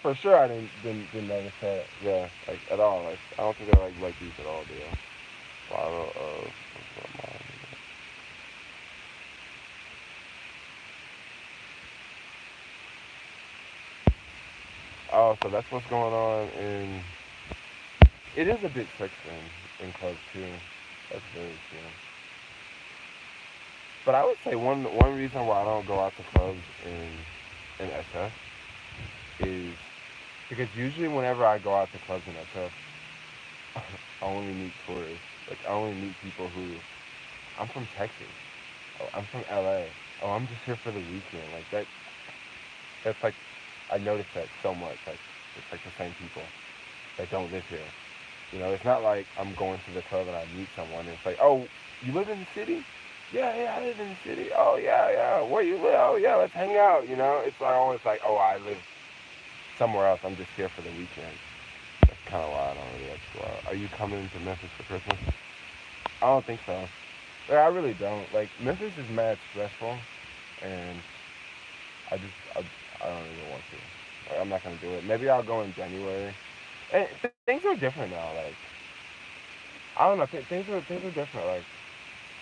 For sure I didn't notice that. Yeah, like, at all. Like, I don't think I like black dudes at all, deal. Bottle of. Oh, so that's what's going on in. It is a bit sexy in clubs too. That's very true. But I would say one reason why I don't go out to clubs in SF is because usually whenever I go out to clubs in SF, I only meet tourists. Like, I only meet people who. I'm from Texas. Oh, I'm from LA. Oh, I'm just here for the weekend. Like, that. That's like, I notice that so much. Like, it's like the same people that don't live here. You know, it's not like I'm going to the club and I meet someone and it's like, oh, you live in the city? Yeah, I live in the city. Oh, yeah. Where you live? Oh, yeah, let's hang out. You know, it's like always like, oh, I live somewhere else. I'm just here for the weekend. That's kind of why I don't really like to go out. Are you coming to Memphis for Christmas? I don't think so. Like, I really don't. Like, Memphis is mad stressful, and I don't even want to. Like, I'm not gonna do it. Maybe I'll go in January. And things are different now. Like, I don't know. Things are different. Like,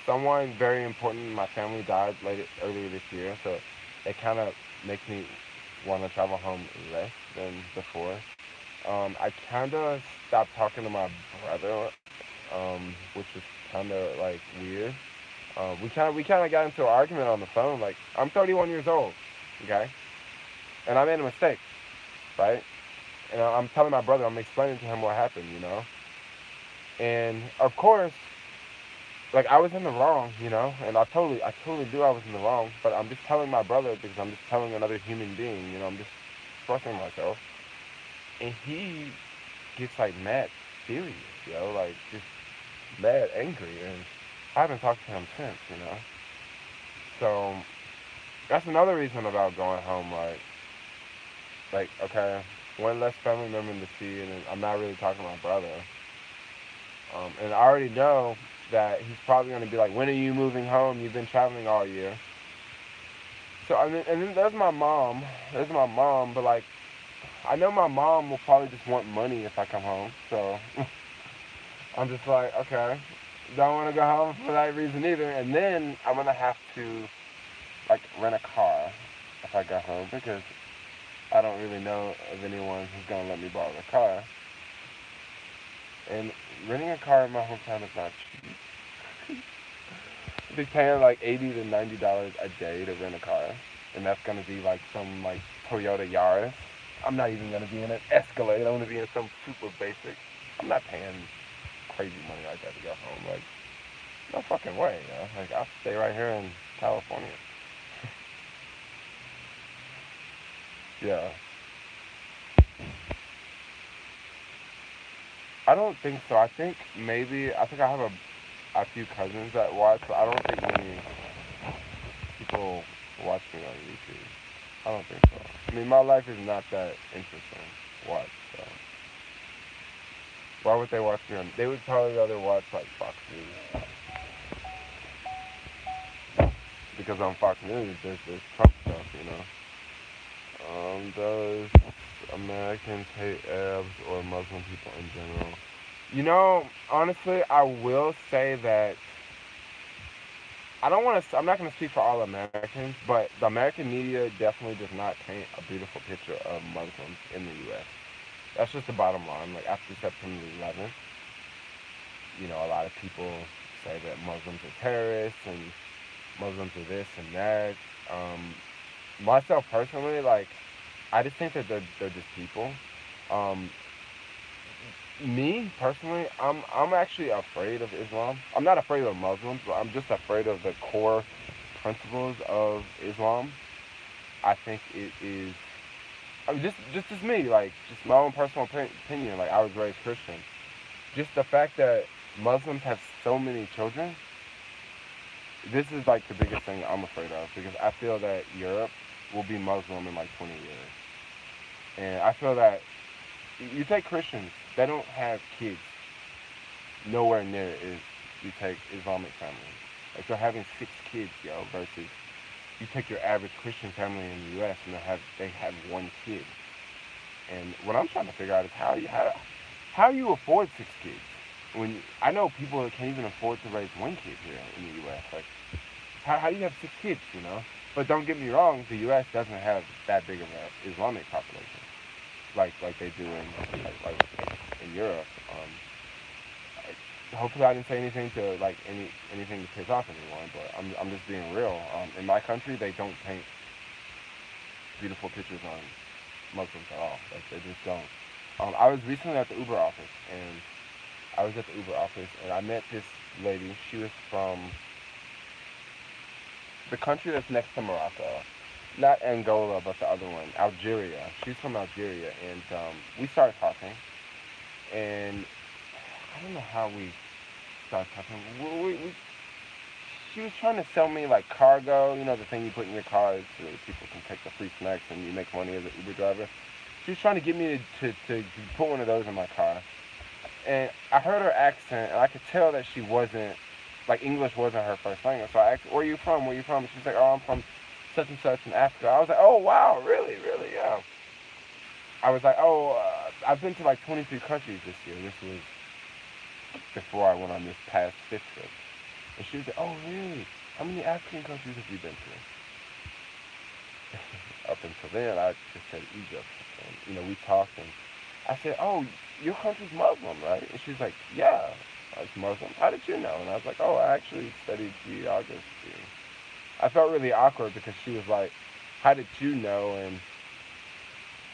someone very important in my family died earlier this year, so it kind of makes me want to travel home less than before. I kind of stopped talking to my brother, which was kind of like weird. We kind of got into an argument on the phone. Like, I'm 31 years old, okay, and I made a mistake, right? And I'm telling my brother, I'm explaining to him what happened, and of course, like, I was in the wrong, and I totally knew I was in the wrong, but I'm just telling my brother because I'm just telling another human being, I'm just expressing myself, and he gets like mad serious, like just mad angry, and I haven't talked to him since, So that's another reason about going home, like okay, one less family member to see, and I'm not really talking to my brother, and I already know that he's probably gonna be like, when are you moving home? You've been traveling all year. So and then there's my mom. There's my mom, but like, I know my mom will probably just want money if I come home. So I'm just like, okay, don't want to go home for that reason either. And then I'm gonna have to like rent a car if I go home because I don't really know of anyone who's gonna let me borrow the car. And renting a car in my hometown is not cheap. I'd be paying like $80 to $90 a day to rent a car, and that's gonna be like some like Toyota Yaris. I'm not even gonna be in an Escalade. I'm gonna be in some super basic. I'm not paying crazy money like that to go home. Like, no fucking way, Like, I'll stay right here in California. Yeah. I don't think so. I think I have a few cousins that watch, but I don't think many people watch me on YouTube. I don't think so. I mean, my life is not that interesting to watch, so why would they watch me on? They would probably rather watch like Fox News because on Fox News there's Trump stuff. Does Americans hate Arabs or Muslim people in general? Honestly, I will say that I don't want to. I'm not going to speak for all Americans, but the American media definitely does not paint a beautiful picture of Muslims in the U.S. That's just the bottom line. Like, after September 11th, a lot of people say that Muslims are terrorists and Muslims are this and that. Myself personally, like, I just think that they're just people. Um, Me personally, I'm actually afraid of Islam. I'm not afraid of Muslims, but I'm just afraid of the core principles of Islam. I think it is. I mean, just as me, like, just my own personal opinion. Like, I was raised Christian. Just the fact that Muslims have so many children. This is like the biggest thing I'm afraid of because I feel that Europe will be Muslim in like 20 years, and I feel that you take Christians, they don't have kids nowhere near is you take Islamic families. Like, they're having 6 kids, versus you take your average Christian family in the U.S. and they have 1 kid. And what I'm trying to figure out is how you afford 6 kids when I know people that can't even afford to raise 1 kid here in the U.S. Like, how do you have 6 kids? But don't get me wrong, the U.S. doesn't have that big of an Islamic population like they do like in Europe. Hopefully I didn't say anything to like anything to piss off anyone, but I'm just being real. In my country, they don't paint beautiful pictures on Muslims at all. Like, they just don't. I was recently at the Uber office, and I met this lady. She was from the country that's next to Morocco. Not Angola, but the other one, Algeria. She's from Algeria, and we started talking, and I don't know how we started talking. She was trying to sell me like cargo, the thing you put in your car so that people can take the free snacks and you make money as an Uber driver. She was trying to get me to put one of those in my car, and I heard her accent, and I could tell that she wasn't, like, English wasn't her first language. So I asked, "Where are you from? Where are you from?" She's like, "Oh, I'm from such and such in Africa." I was like, "Oh, wow, really, really, yeah." I was like, "Oh, I've been to like 23 countries this year." This was before I went on this past 5th trip. And she was like, oh, really? How many African countries have you been to? Up until then, I just said Egypt. And, we talked, and I said, oh, your country's Muslim, right? And she's like, yeah, I was Muslim. How did you know? And I was like, oh, I actually studied geography. I felt really awkward because she was like, how did you know? And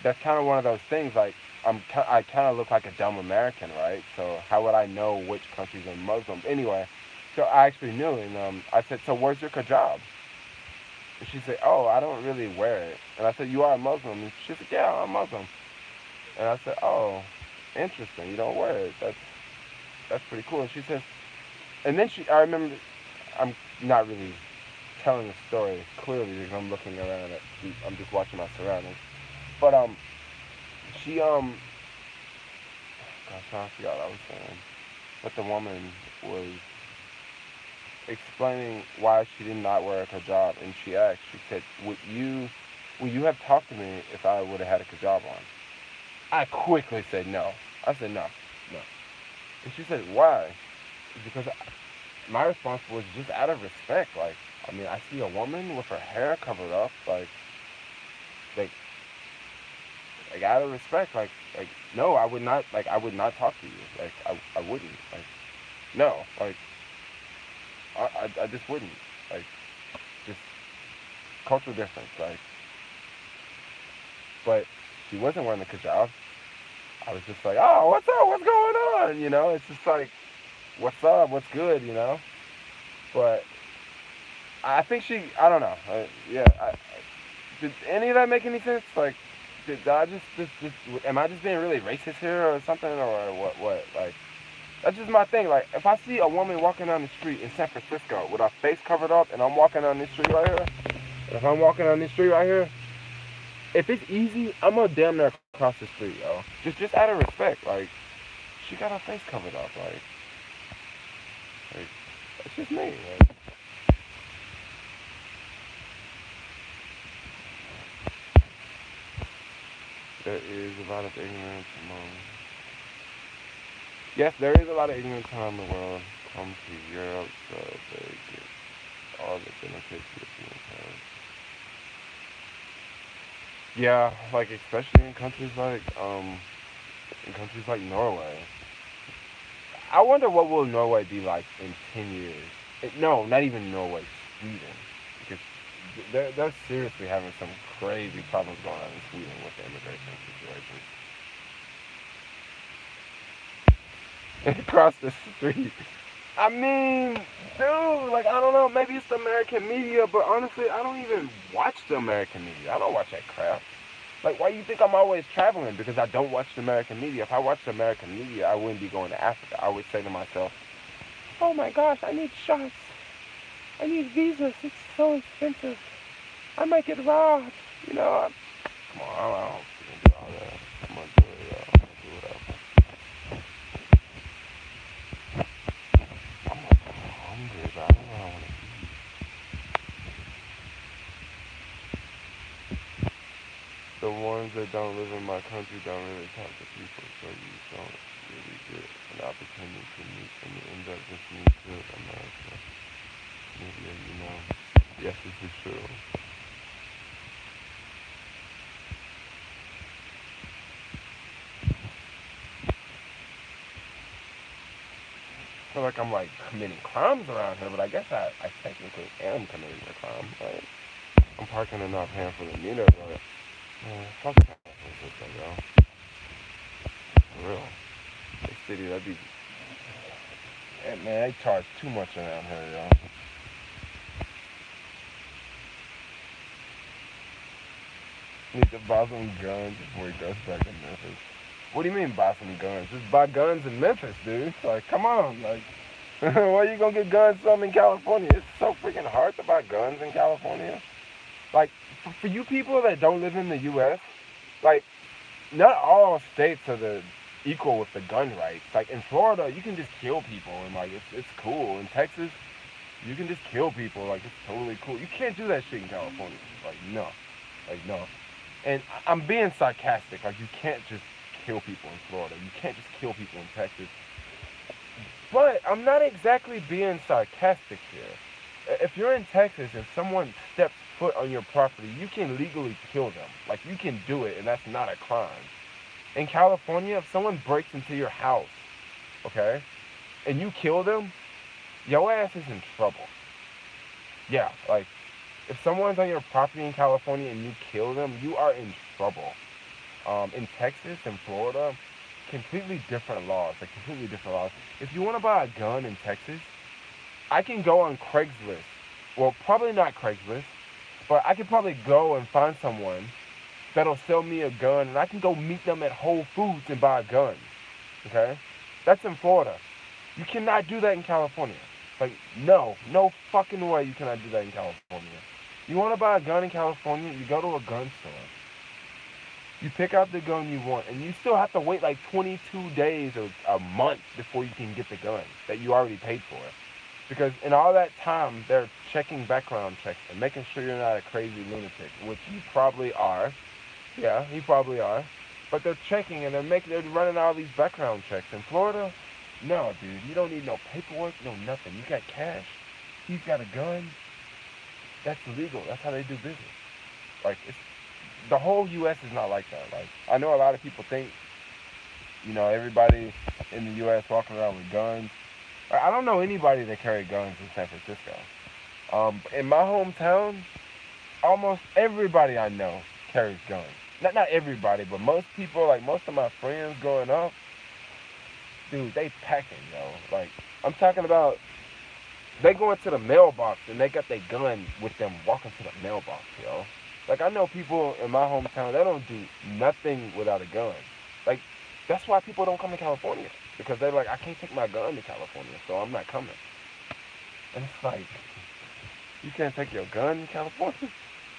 that's kind of one of those things, like, I kind of look like a dumb American, right? So how would I know which countries are Muslims? Anyway, so I actually knew, and I said, so where's your hijab? And she said, oh, I don't really wear it. And I said, you are a Muslim? And she said, yeah, I'm Muslim. And I said, oh, interesting, you don't wear it. That's pretty cool. And she says, and then I remember, I'm not really telling the story clearly because I'm looking around I'm just watching my surroundings. But, she, gosh, I forgot what I was saying. But the woman was explaining why she did not wear a hijab, and she said, would you have talked to me if I would have had a hijab on? I quickly said no. I said no. And she said, why? Because my response was just out of respect. Like, I mean, I see a woman with her hair covered up, like out of respect, like no, I would not talk to you. Like, I wouldn't. Like, no, like, I just wouldn't. Like, just cultural difference, like. But she wasn't wearing the hijab. I was just like, oh, what's up? What's going on? It's just like, what's up? What's good? But I think I don't know. Did any of that make any sense? Like, did I just, am I just being really racist here or something, or what? Like, that's just my thing. Like, if I see a woman walking down the street in San Francisco with her face covered up, and I'm walking down this street right here, if it's easy, I'm gonna damn near cross the street, yo. Just out of respect, like, she got her face covered up, like that's just me. Like. There is a lot of ignorance among. Yes, there is a lot of ignorance around the world. Come to Europe, so they get all the benefits Europeans have. Yeah, like, especially in countries like Norway. I wonder what will Norway be like in 10 years. No, not even Norway, Sweden. Because they're seriously having some crazy problems going on in Sweden with the immigration situation. Across the street. I mean, dude, like, I don't know, maybe it's the American media, but honestly, I don't even watch the American media. I don't watch that crap. Like, why do you think I'm always traveling? Because I don't watch the American media. If I watched the American media, I wouldn't be going to Africa. I would say to myself, oh my gosh, I need shots. I need visas. It's so expensive. I might get robbed. Come on, I don't do all that. I'm going to do it, I'm going to do whatever. I'm hungry, but I don't know what I want to eat. The ones that don't live in my country don't really talk to people, so you don't really get an opportunity to meet them and end up listening to America media, Yes, this is true. I feel like I'm, like, committing crimes around here, but I guess I technically am committing a crime, right? I'm parking and not paying for the meter, but fuck San Francisco, yo. For real. This city, that'd be. Man, they charge too much around here, yo. Need to buy some guns before he goes back to Memphis. What do you mean buy some guns? Just buy guns in Memphis, dude. Like, come on, like, why you gonna get guns from in California? It's so freaking hard to buy guns in California. Like, for you people that don't live in the U.S., like, not all states are equal with the gun rights. Like, in Florida, you can just kill people, and, like, it's cool. In Texas, you can just kill people. Like, it's totally cool. You can't do that shit in California. Like, no. Like, no. And I'm being sarcastic. Like, you can't just kill people in Florida. You can't just kill people in Texas. But I'm not exactly being sarcastic here. If you're in Texas and someone steps foot on your property, you can legally kill them. Like, you can do it, and that's not a crime. In California, if someone breaks into your house, okay, and you kill them, your ass is in trouble. Yeah, like, if someone's on your property in California and you kill them, you are in trouble. In Texas and Florida, completely different laws. Like, completely different laws. If you want to buy a gun in Texas, I can go on Craigslist. Well, probably not Craigslist, but I could probably go and find someone that'll sell me a gun, and I can go meet them at Whole Foods and buy a gun. Okay? That's in Florida. You cannot do that in California. Like, no fucking way you cannot do that in California. You want to buy a gun in California, you go to a gun store. You pick out the gun you want, and you still have to wait like 22 days or a month before you can get the gun that you already paid for. Because in all that time, they're checking background checks and making sure you're not a crazy lunatic, which you probably are. Yeah, you probably are. But they're checking and they're running all these background checks. In Florida, no, dude, you don't need no paperwork, no nothing. You got cash. He's got a gun. That's legal. That's how they do business. Like, the whole U.S. is not like that. Like, I know a lot of people think, everybody in the U.S. walking around with guns. I don't know anybody that carry guns in San Francisco. In my hometown, almost everybody I know carries guns. Not everybody, but most people, like most of my friends growing up, dude, they packing, yo. Like, I'm talking about, they go into the mailbox and they got their gun with them walking to the mailbox, yo. Like, I know people in my hometown, they don't do nothing without a gun. Like, that's why people don't come to California. Because they're like, I can't take my gun to California, so I'm not coming. And it's like, you can't take your gun in California?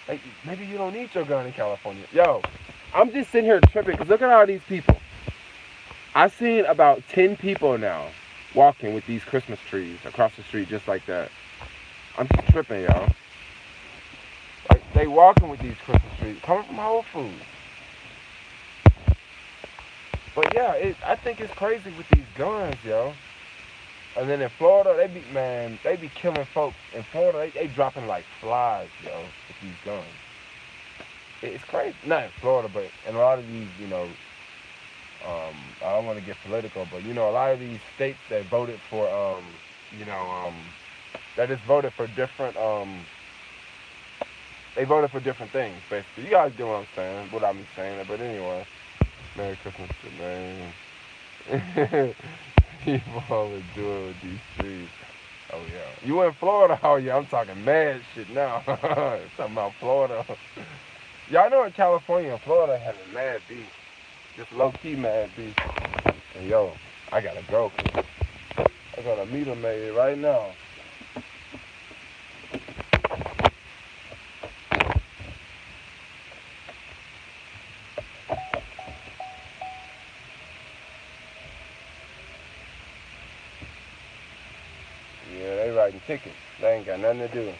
Like, maybe you don't need your gun in California. Yo, I'm just sitting here tripping, because look at all these people. I've seen about 10 people now walking with these Christmas trees across the street just like that. I'm just tripping, y'all. Like, they walking with these Christmas trees, coming from Whole Foods. But yeah, I think it's crazy with these guns, yo. And then in Florida, they be killing folks. In Florida, they dropping like flies, yo, with these guns. It's crazy. Not in Florida, but in a lot of these, I don't want to get political, but a lot of these states that voted for, that just voted for different, they voted for different things, basically. You guys get what I'm saying, without me saying it, but anyway. Merry Christmas, Jermaine. People always do it with these trees. Oh, yeah. You in Florida? Oh, yeah, I'm talking mad shit now. Talking about Florida. Y'all know in California and Florida having mad beef. Just low-key mad beef. And, yo, I gotta go. I got a meter made right now. Writing tickets. They ain't got nothing to do.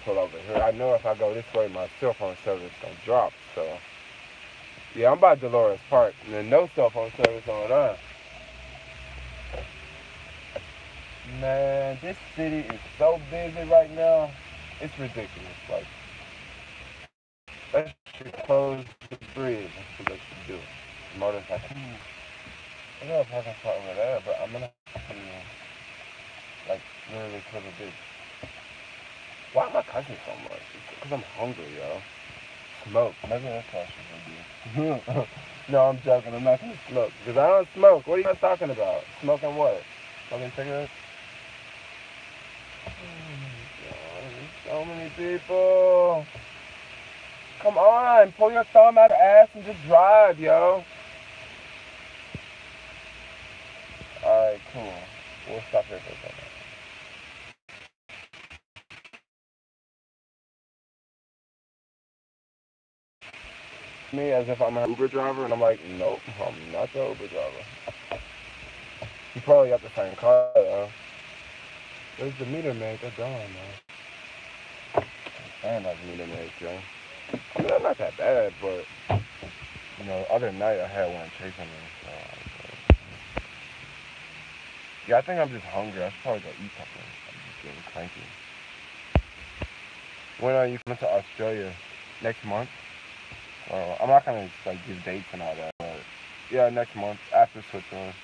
Pull over here. I know if I go this way, my cell phone service gonna drop. So, yeah, I'm by Dolores Park, and there's no cell phone service on. Man, this city is so busy right now. It's ridiculous. Like, they should close the bridge. That's what they should do. Motorcycle. I know if I can park over there, but I'm gonna have to, like, literally close the bridge. Why am I cussing so much? Because I'm hungry, yo. Smoke. Maybe that's what I should do. No, I'm joking. I'm not gonna smoke. Because I don't smoke. What are you guys talking about? Smoking what? Smoking cigarettes? So many people. Come on. Pull your thumb out of ass and just drive, yo. Alright, cool. We'll stop here for a second. Me as if I'm an Uber driver, and I'm like, nope, I'm not the Uber driver. You probably got the same car, though. Where's the meter maid? They're gone, man. And like meter maids, yo. I mean, they're not that bad, but, other night I had one chasing me, so. Yeah, I think I'm just hungry. I should probably go eat something. I'm just getting cranky. When are you coming to Australia? Next month? I'm not gonna like give dates and all that, but yeah, next month after Switzerland.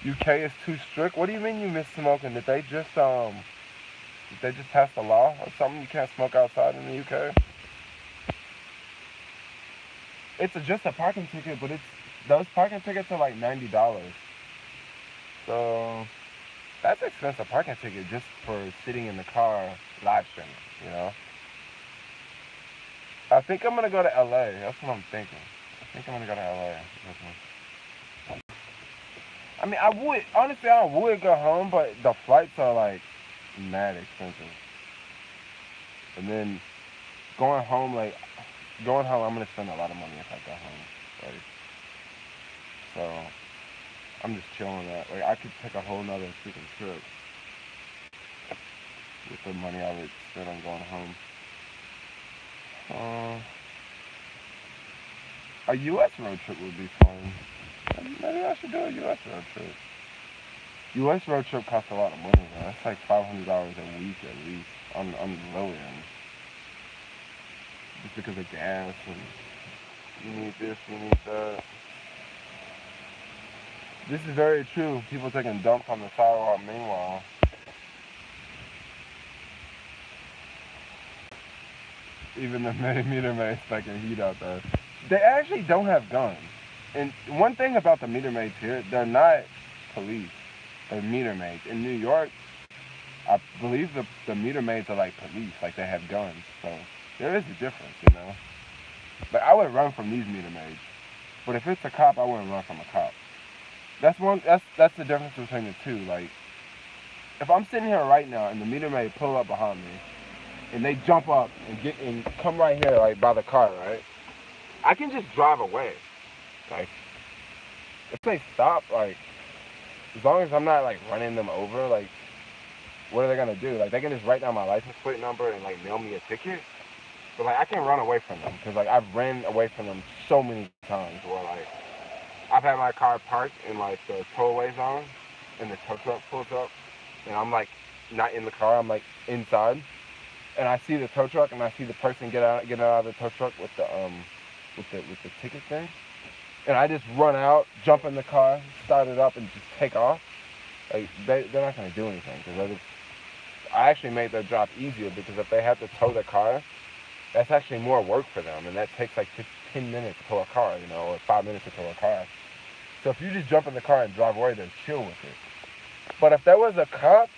UK is too strict. What do you mean you miss smoking? Did they just pass a law or something? You can't smoke outside in the UK. It's just a parking ticket, but those parking tickets are like $90. So that's an expensive parking ticket just for sitting in the car live streaming. You know. I think I'm gonna go to LA. That's what I'm thinking. I think I'm gonna go to LA. I mean, I would go home, but the flights are like mad expensive. And then going home, I'm gonna spend a lot of money if I go home. Like, so I'm just chilling that. Like, I could take a whole nother freaking trip with the money I would spend on going home. A U.S. road trip would be fun. Maybe I should do a U.S. road trip. U.S. road trip costs a lot of money, man. That's like $500 a week at least on the low end. Just because of gas and you need this, you need that. This is very true. People taking dumps on the sidewalk. Meanwhile, even the meter maids taking heat out there. They actually don't have guns. And one thing about the meter maids here, they're not police. They're meter maids. In New York, I believe the meter maids are like police, like they have guns. So there is a difference, you know. Like, I would run from these meter maids, but if it's a cop, I wouldn't run from a cop. That's the difference between the two. Like, if I'm sitting here right now and the meter maid pull up behind me, and they jump up and come right here, like by the car, right? I can just drive away. Like, if they stop, like, as long as I'm not like running them over, like, what are they gonna do? Like, they can just write down my license plate number and like mail me a ticket. But like, I can't run away from them because like I've ran away from them so many times where like I've had my car parked in like the tollway zone, and the tow truck pulls up, and I'm like not in the car, I'm like inside, and I see the tow truck and I see the person get out of the tow truck with the ticket thing, and I just run out, jump in the car, start it up, and just take off. Like, they're not gonna do anything because I actually made their job easier because if they have to tow the car, that's actually more work for them, and that takes like 10 minutes to tow a car, you know, or 5 minutes to tow a car. So if you just jump in the car and drive away, they're chill with it. But if there was a cop,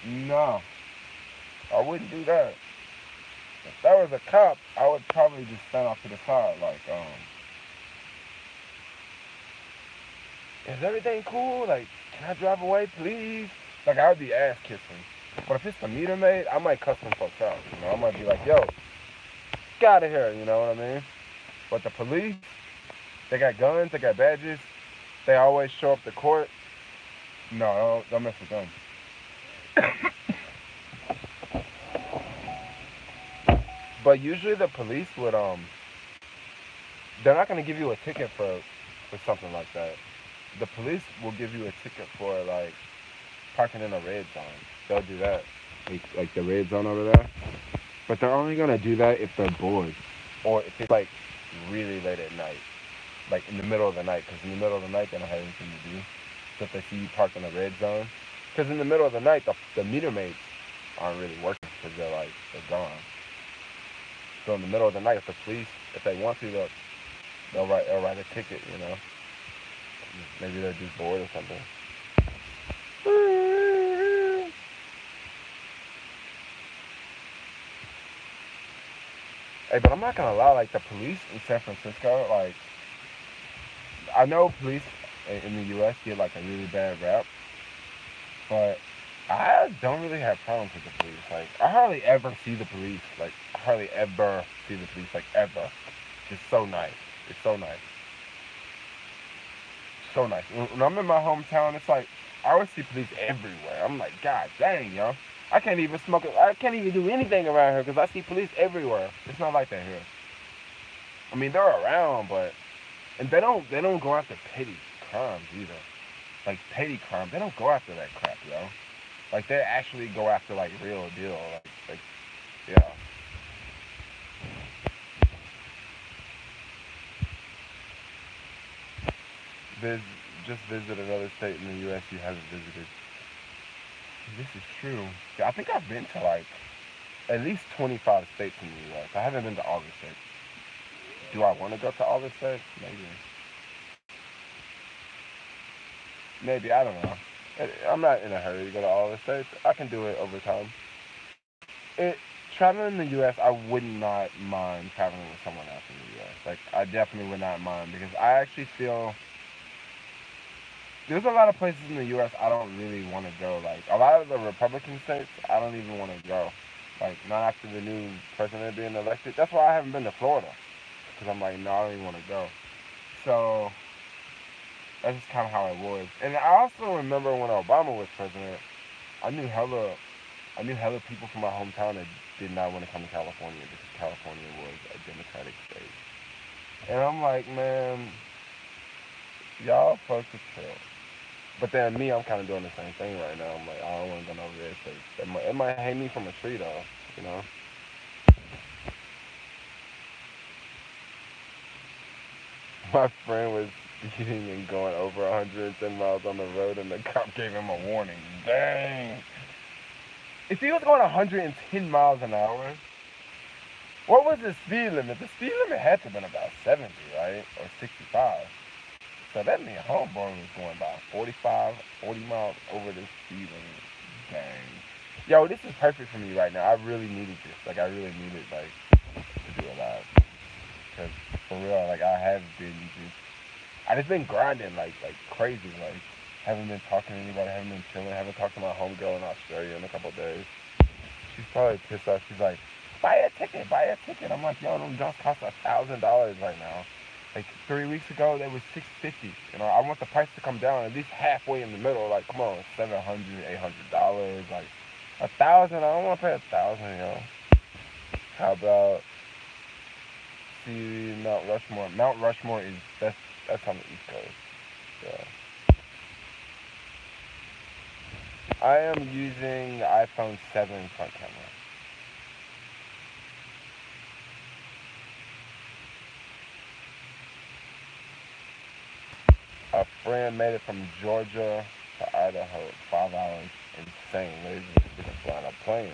no, I wouldn't do that. If there was a cop, I would probably just stand off to the side, like, is everything cool? Like, can I drive away, please? Like, I would be ass kissing. But if it's the meter maid, I might cuss them folks out, you know? I might be like, yo, get out of here, you know what I mean? But the police, they got guns, they got badges, they always show up to court. No, don't mess with them. But usually the police would, they're not going to give you a ticket for something like that. The police will give you a ticket for, like, parking in a red zone. They'll do that. Like the red zone over there. But they're only going to do that if they're bored. Or if it's, like, really late at night. Like, in the middle of the night. Because in the middle of the night, they don't have anything to do. So if they see you parked in a red zone. Because in the middle of the night, the meter maids aren't really working. Because they're gone. So in the middle of the night, if the police, if they want to, they'll write a ticket, you know. Maybe they're just bored or something. Hey, but I'm not gonna lie, like, the police in San Francisco, like, I know police in the U.S. get, like, a really bad rap, but I don't really have problems with the police. Like, I hardly ever see the police. Like, I hardly ever see the police, like, ever. It's so nice. It's so nice. So nice. When I'm in my hometown, it's like, I always see police everywhere. I'm like, God dang, yo. I can't even smoke it. I can't even do anything around here because I see police everywhere. It's not like that here. I mean, they're around, but and they don't go after petty crimes either. Like petty crimes, they don't go after that crap, yo. Like they actually go after like real deal. Like yeah. Vis- just visit another state in the U.S. you haven't visited. This is true. Yeah, I think I've been to like at least 25 states in the U.S. I haven't been to all the states. Do I want to go to all the states? Maybe. Maybe, I don't know. I'm not in a hurry to go to all the states. I can do it over time. It Traveling in the U.S., I would not mind traveling with someone else in the U.S. Like, I definitely would not mind because I actually feel there's a lot of places in the U.S. I don't really want to go. Like, a lot of the Republican states, I don't even want to go. Like, not after the new president being elected. That's why I haven't been to Florida. Because I'm like, no, I don't even want to go. So, that's just kind of how it was. And I also remember when Obama was president, I knew hella, I knew hella people from my hometown that did not want to come to California because California was a Democratic state. And I'm like, man, y'all folks are chill. But then me, I'm kind of doing the same thing right now. I'm like, I don't want to go over there. So it might hang me from a tree though, you know. My friend was speeding and going over 110 miles on the road, and the cop gave him a warning. Dang! If he was going 110 miles an hour, what was the speed limit? The speed limit had to have been about 70, right? Or 65. So that means homeboy was going about 45, 40 miles over the speed limit. Dang. Yo, this is perfect for me right now. I really needed this. Like, I really needed, like, to do a lot. Because, for real, like, I have been just... I just been grinding, like crazy. Like, haven't been talking to anybody, haven't been chilling, haven't talked to my homegirl in Australia in a couple of days. She's probably pissed off. She's like, buy a ticket, buy a ticket. I'm like, yo, them jumps cost $1,000 right now. Like 3 weeks ago, they was $650. You know, I want the price to come down at least halfway in the middle. Like, come on, $700, $800. Like, 1,000. I don't want to pay 1,000, yo. How about see Mount Rushmore? Mount Rushmore is that's on the East Coast. Yeah. I am using the iPhone 7 front camera. A friend made it from Georgia to Idaho, 5 hours. Insane. Lazy didn't fly on a plane.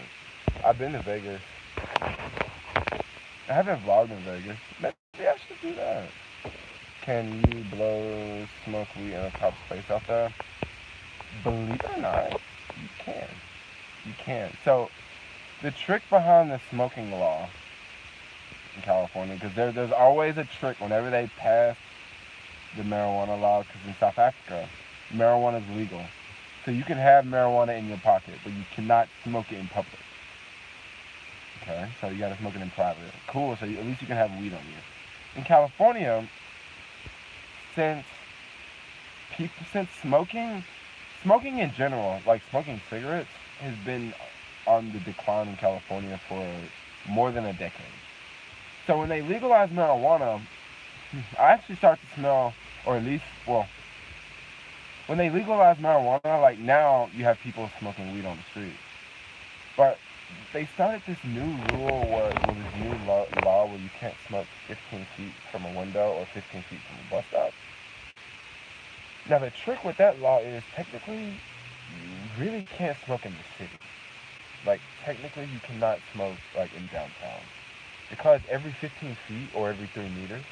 I've been to Vegas. I haven't vlogged in Vegas. Maybe I should do that. Can you blow smoke weed in a cop's face out there? Believe it or not, you can. You can. So the trick behind the smoking law in California, because there's always a trick whenever they pass the marijuana law, because in South Africa, marijuana is legal. So you can have marijuana in your pocket, but you cannot smoke it in public. Okay, so you gotta smoke it in private. Cool, so at least you can have weed on you. In California, since smoking in general, like smoking cigarettes, has been on the decline in California for more than a decade. So when they legalized marijuana, I actually start to smell, or at least, well, when they legalized marijuana, like now you have people smoking weed on the street. But they started this new rule this new law where you can't smoke 15 feet from a window or 15 feet from a bus stop. Now the trick with that law is technically you really can't smoke in the city. Like technically you cannot smoke like in downtown. Because every 15 feet or every 3 meters,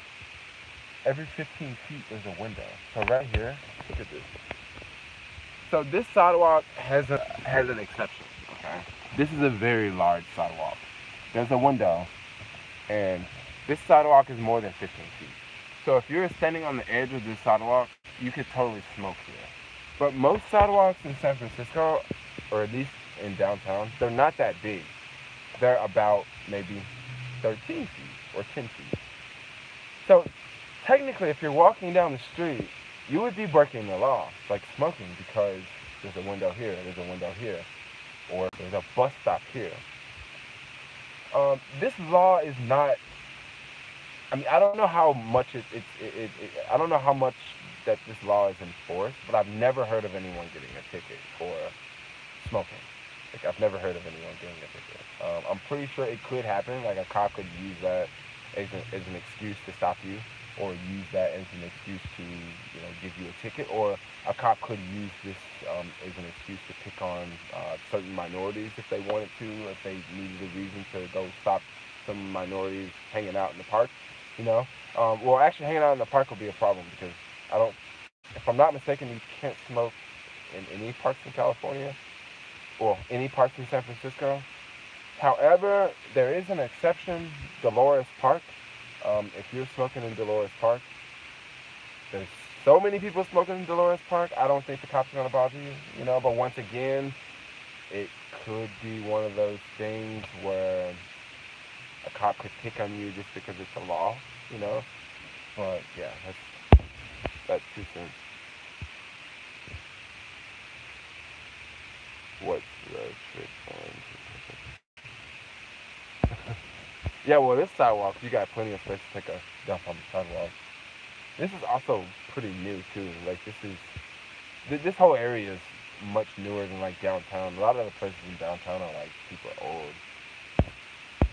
every 15 feet there's a window. So right here, look at this. So this sidewalk has an exception. Okay, this is a very large sidewalk. There's a window, and this sidewalk is more than 15 feet. So if you're standing on the edge of this sidewalk, you could totally smoke here. But most sidewalks in San Francisco, or at least in downtown, they're not that big. They're about maybe 13 feet or 10 feet. So technically, if you're walking down the street, you would be breaking the law, like smoking, because there's a window here, there's a window here, or there's a bus stop here. This law is not I mean, I don't know how much I don't know how much that this law is enforced, but I've never heard of anyone getting a ticket for smoking. Like, I've never heard of anyone getting a ticket. I'm pretty sure it could happen. Like, a cop could use that as an excuse to stop you, or use that as an excuse to, give you a ticket, or a cop could use this as an excuse to pick on certain minorities if they wanted to, if they needed a reason to go stop some minorities hanging out in the park. Well, actually, hanging out in the park will be a problem because I don't, if I'm not mistaken, you can't smoke in any parks in California or any parks in San Francisco. However, there is an exception, Dolores Park. If you're smoking in Dolores Park, there's so many people smoking in Dolores Park, I don't think the cops are going to bother you, But once again, it could be one of those things where a cop could pick on you just because it's a law. But yeah, that's 2 cents. What's the trick on? Yeah, well, this sidewalk, you got plenty of space to take a dump on the sidewalk. This is also pretty new too. Like, this whole area is much newer than like downtown. A lot of the places in downtown are like super old.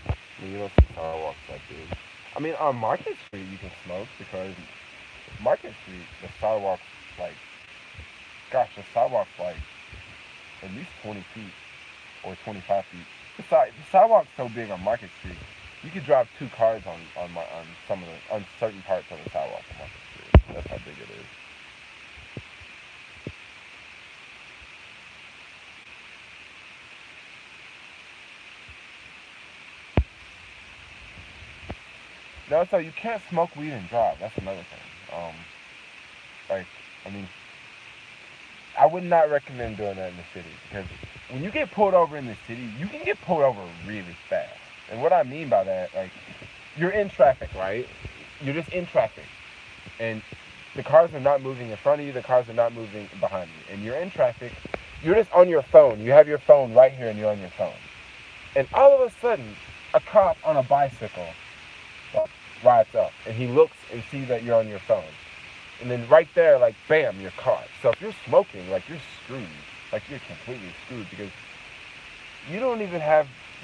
I mean, you don't see sidewalks that big. I mean, on Market Street you can smoke because Market Street, the sidewalk's like, the sidewalk's like at least 20 feet or 25 feet. The sidewalk's so big on Market Street, you could drive 2 cars on certain parts of the sidewalk on Market Street. That's how big it is. No, so you can't smoke weed and drive. That's another thing. Like, I mean, I would not recommend doing that in the city because when you get pulled over in the city, you can get pulled over really fast. And what I mean by that, like, you're in traffic, right? You're just in traffic. And the cars are not moving in front of you, the cars are not moving behind you. And you're in traffic, you're just on your phone. You have your phone right here and you're on your phone. And all of a sudden, a cop on a bicycle rides up and he looks and sees that you're on your phone. And then right there, like, bam, you're caught. So if you're smoking, like, you're screwed. Like, you're completely screwed because you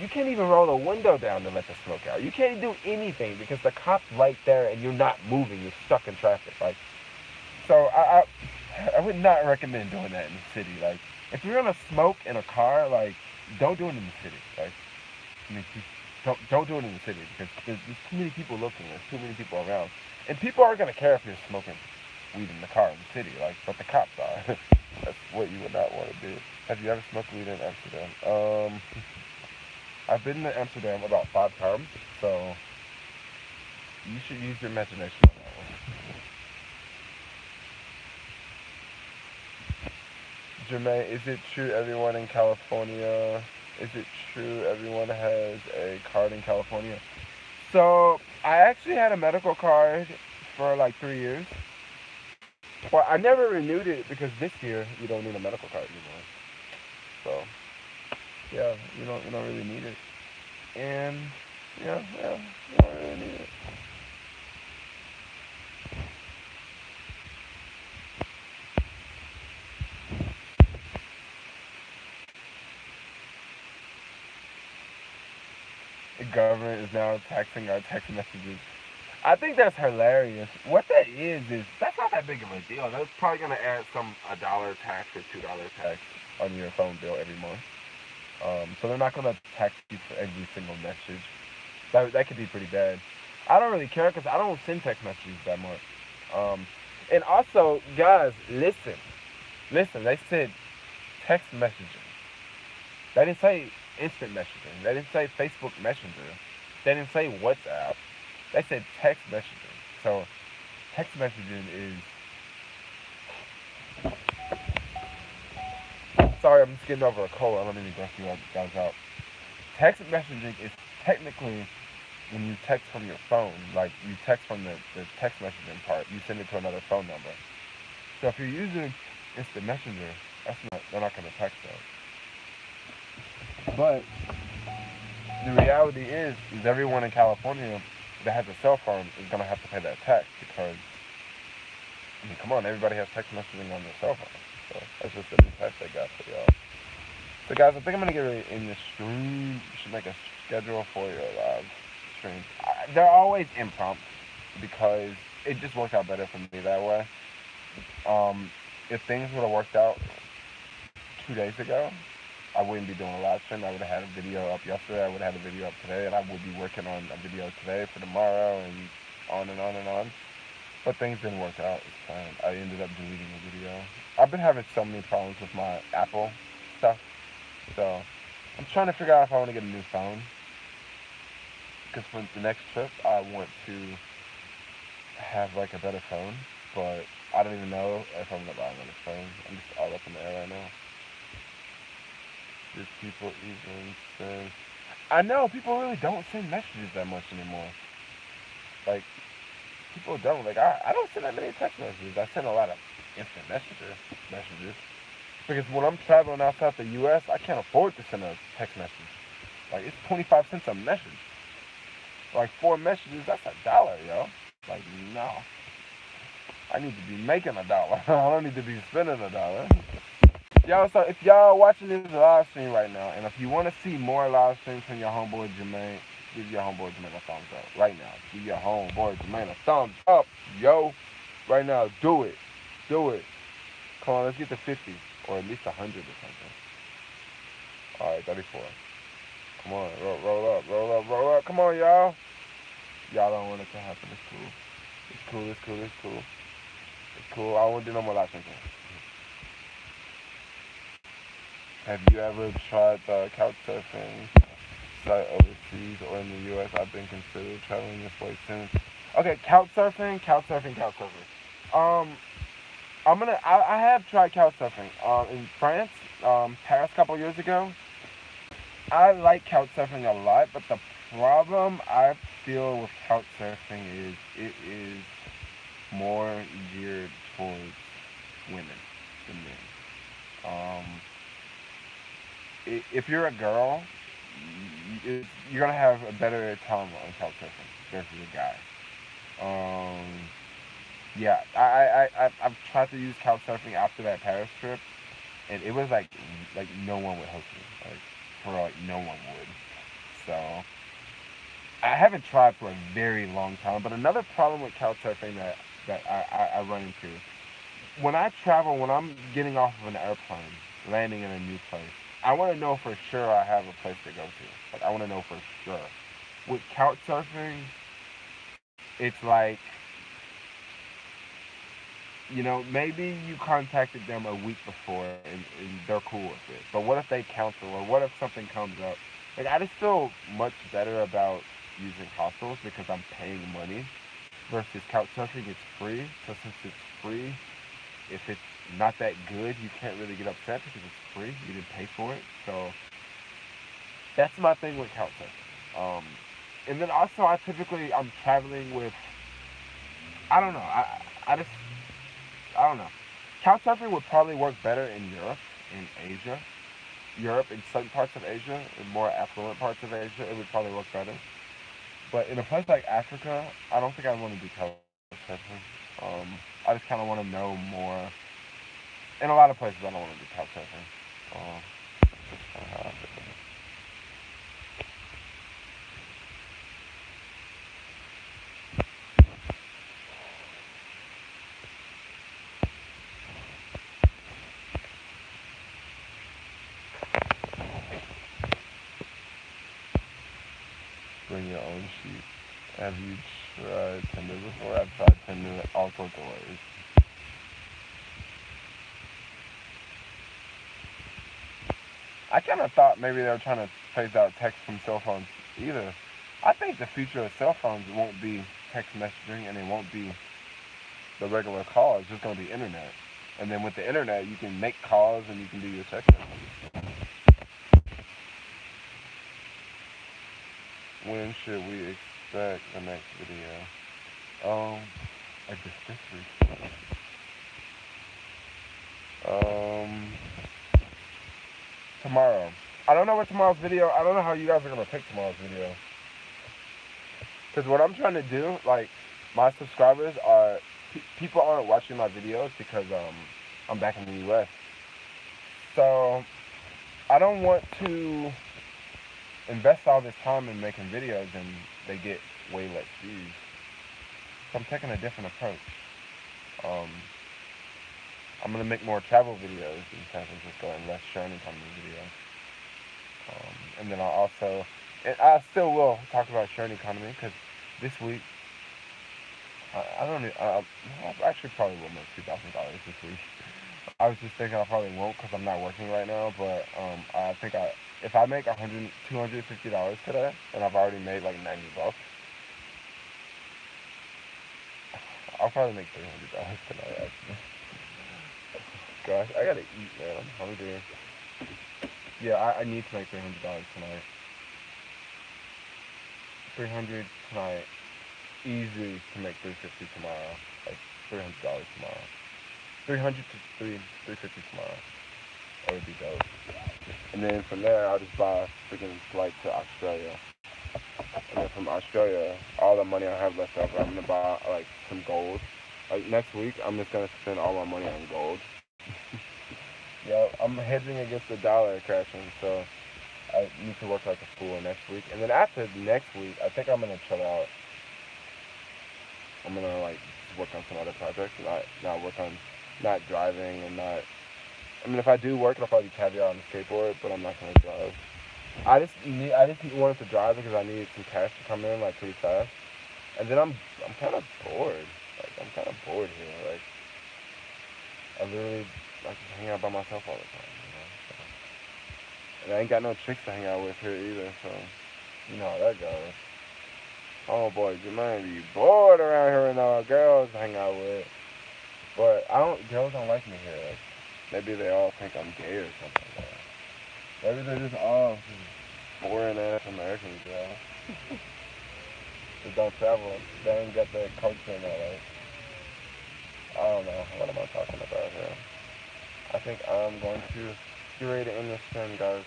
can't even roll the window down to let the smoke out. You can't do anything because the cop's right there and you're not moving. You're stuck in traffic. Like, so I would not recommend doing that in the city. Like, if you're gonna smoke in a car, like, don't do it in the city. Like, I mean, don't do it in the city because there's too many people looking. There's too many people around, and people aren't gonna care if you're smoking weed in the car in the city. Like, but the cops are. That's what you would not want to do. Have you ever smoked weed in Amsterdam? I've been to Amsterdam about 5 times, so you should use your imagination on that one. Jermaine, is it true everyone in California? Is it true everyone has a card in California? So I actually had a medical card for like 3 years. Well, I never renewed it because this year you don't need a medical card anymore. So yeah, you don't really need it. And yeah, you don't really need it. The government is now taxing our text messages. I think that's hilarious. What that is that's not that big of a deal. That's probably gonna add $1 tax or $2 tax on your phone bill every month. So they're not gonna tax you for every single message. That could be pretty bad. I don't really care because I don't send text messages that much. And also, guys, listen. They said text messaging. They didn't say instant messaging. They didn't say Facebook Messenger. They didn't say WhatsApp. They said text messaging. So text messaging is... Sorry, I'm just getting over a cold. I don't mean to gross you guys out. Text messaging is technically when you text from your phone. Like, you text from the text messaging part. You send it to another phone number. So if you're using instant messenger, they're not going to text that. But the reality is everyone in California that has a cell phone is gonna have to pay that tax because, I mean, come on, everybody has text messaging on their cell phone. So that's just the new tax they got for y'all. So guys, I think I'm gonna get ready in the stream. You should make a schedule for your live streams. They're always impromptu because it just works out better for me that way. If things would have worked out 2 days ago, I wouldn't be doing a live stream. I would have had a video up yesterday. I would have had a video up today, and I would be working on a video today for tomorrow, and on and on and on. But things didn't work out as planned. I ended up deleting the video. I've been having so many problems with my Apple stuff, so I'm trying to figure out if I want to get a new phone. Because for the next trip, I want to have like a better phone, but I don't even know if I'm gonna buy another phone. I'm just all up in the air right now. Did people even send? I know people really don't send messages that much anymore. Like, people don't. Like, I don't send that many text messages. I send a lot of instant messages. Because when I'm traveling outside the U.S., I can't afford to send a text message. Like, it's 25 cents a message. Like, 4 messages, that's $1, yo. Like, no. I need to be making $1. I don't need to be spending $1. Yo, so if y'all watching this live stream right now, and if you want to see more live streams from your homeboy Jermaine, give your homeboy Jermaine a thumbs up. Right now. Give your homeboy Jermaine a thumbs up, yo. Right now, do it. Do it. Come on, let's get to 50. Or at least 100 or something. Alright, 34. Come on, roll up. Come on, y'all. Y'all don't want it to happen. It's cool. It's cool. I won't do no more live streams. Have you ever tried the Couchsurfing site overseas or in the U.S.? I've been considered traveling this way since. Okay, Couchsurfing. I have tried Couchsurfing. In France, Paris a couple years ago. I like Couchsurfing a lot, but the problem I feel with Couchsurfing is it is more geared towards women than men. If you're a girl, you're gonna have a better time on Couchsurfing versus a guy. Yeah, I've tried to use Couchsurfing after that Paris trip, and it was like no one would host me. Like, for real, like no one would. So I haven't tried for a very long time. But another problem with Couchsurfing that I run into when I travel, when I'm getting off of an airplane, landing in a new place, I want to know for sure I have a place to go to. Like, I want to know for sure. With Couchsurfing, it's like, you know, maybe you contacted them a week before and they're cool with it. But what if they cancel, or what if something comes up? Like, I just feel much better about using hostels because I'm paying money versus Couchsurfing. It's free. So since it's free, if it's not that good, you can't really get upset because it's free. You didn't pay for it. So that's my thing with Couchsurfing. And then also, I'm traveling with, I don't know. I don't know. Couchsurfing would probably work better in Europe, in Asia. Europe, in certain parts of Asia, in more affluent parts of Asia, it would probably work better. But in a place like Africa, I don't think I want to do Couchsurfing. I just kind of want to know more. In a lot of places, I don't want to do Couchsurfing. That's kind of how I feel. Bring your own sheep. Have you tried Tinder before? I've tried Tinder all sorts of ways. I kind of thought maybe they were trying to phase out text from cell phones either. I think the future of cell phones won't be text messaging, and it won't be the regular call. It's just going to be internet. And then with the internet, you can make calls and you can do your text messages. When should we expect the next video? Like this week. Tomorrow. I don't know what tomorrow's video. I don't know how you guys are gonna pick tomorrow's video. Because what I'm trying to do, like, my subscribers are, people aren't watching my videos because I'm back in the U.S. So I don't want to invest all this time in making videos and they get way less views. So I'm taking a different approach. I'm gonna make more travel videos in San Francisco and less sharing company videos. And then and I still will talk about sharing economy because this week, I don't, I actually probably will make $2,000 this week. I was just thinking I probably won't because I'm not working right now, but I think if I make $250 today, and I've already made like $90, I'll probably make $300 tonight, actually. Gosh, I gotta eat, man. I'm hungry. Yeah, I need to make $300 tonight. 300 tonight. Easy to make 350 tomorrow. Like $300 tomorrow. 300 to 350 tomorrow. That would be dope. And then from there, I'll just buy a freaking flight to Australia. And then from Australia, all the money I have left over, I'm gonna buy like some gold. Like next week, I'm just gonna spend all my money on gold. Yeah, I'm hedging against the dollar crashing, so I need to work like a fool next week. And then after next week, I think I'm gonna chill out. I'm gonna like work on some other projects, not work on not driving and not. I mean, if I do work, it'll probably be caviar on the skateboard, but I'm not gonna drive. I just wanted to drive because I needed some cash to come in like pretty fast. And then I'm kind of bored. Like I'm kind of bored here. Like I literally like to hang out by myself all the time. So. And I ain't got no chicks to hang out with here either. So you know how that goes. Oh boy, Jermaine be bored around here with no girls to hang out with. But girls don't like me here. Like, maybe they all think I'm gay or something like that. Maybe they're just all boring ass Americans, girls. That don't travel. They ain't got that culture in LA. I don't know. What am I talking about here? I think I'm going to get ready to end this stream, guys.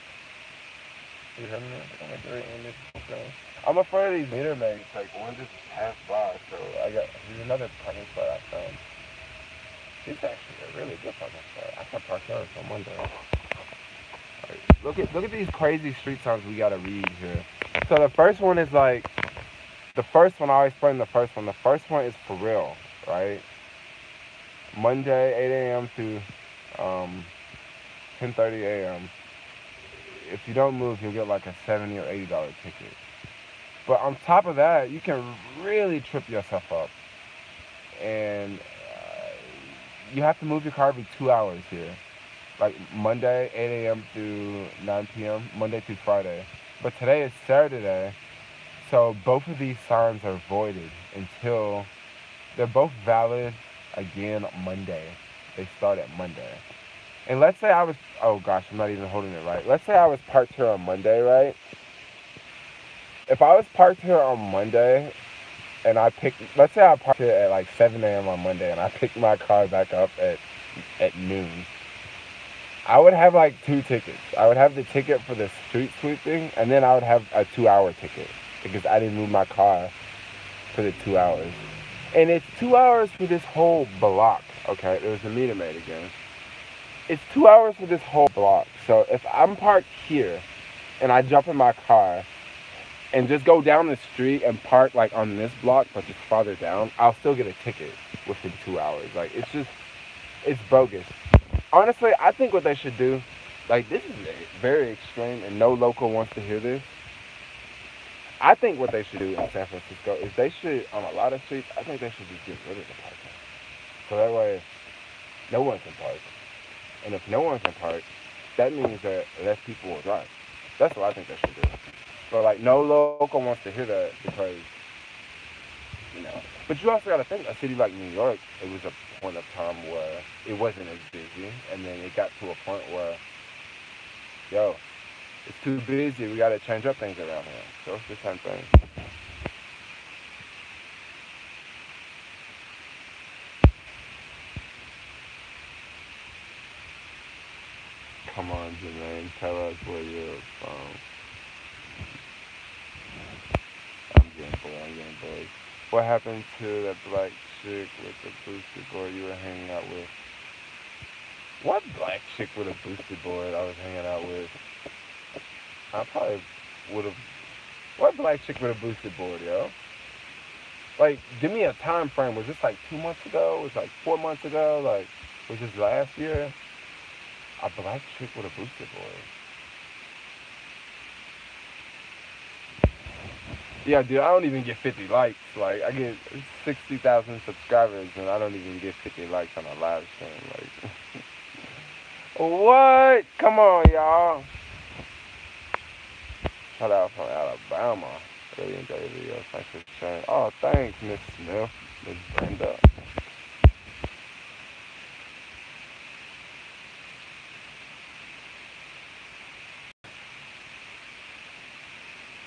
You hear me? I'm going to get ready to end this stream. I'm afraid of these meter maids. Like, one just passed by, so here's another parking spot I found. This is actually a really good parking spot. I can park there for one day. Right, look at these crazy street signs we gotta read here. So the first one is like, I'll explain the first one. The first one is for real, right? Monday, 8 a.m. to 10:30 a.m. If you don't move, you'll get like a $70 or $80 ticket. But on top of that, you can really trip yourself up. And you have to move your car every 2 hours here. Like Monday, 8 a.m. to 9 p.m., Monday through Friday. But today is Saturday, so both of these signs are voided until they're both valid again Monday. They start at Monday. And let's say oh gosh, I'm not even holding it right. Let's say I was parked here on Monday, right? If I was parked here on Monday and let's say I parked here at like 7 a.m. on Monday and I picked my car back up at noon, I would have like 2 tickets. I would have the ticket for the street sweeping, and then I would have a 2-hour ticket because I didn't move my car for the 2 hours. And it's 2 hours for this whole block, okay? There was a meter maid again. It's 2 hours for this whole block. So if I'm parked here and I jump in my car and just go down the street and park like on this block, but just farther down, I'll still get a ticket within 2 hours. Like it's bogus. Honestly, I think what they should do, like this is very extreme and no local wants to hear this. I think what they should do in San Francisco is they should, on a lot of streets, I think they should just get rid of the parking. So that way, no one can park. And if no one can park, that means that less people will drive. That's what I think they should do. But like, no local wants to hear that because, you know. But you also got to think, a city like New York, it was a point of time where it wasn't as busy. And then it got to a point where, yo, it's too busy. We got to change up things around here. So it's the same thing. Come on, Jermaine. Tell us where you're from. I'm getting bored. cool. I'm getting bored. What happened to that black chick with the boosted board you were hanging out with? What black chick with a boosted board I was hanging out with? I probably would have. What black chick with a boosted board, yo? Like, give me a time frame. Was this like 2 months ago? Was it like 4 months ago? Like, was this last year? A black chick with a boosted board. Yeah, dude, I don't even get 50 likes. Like, I get 60,000 subscribers, and I don't even get 50 likes on a live stream. Like, what? Come on, y'all. Shout out from Alabama. Really enjoy the video. Thanks for sharing. Oh, thanks, Miss Smith, Miss Brenda.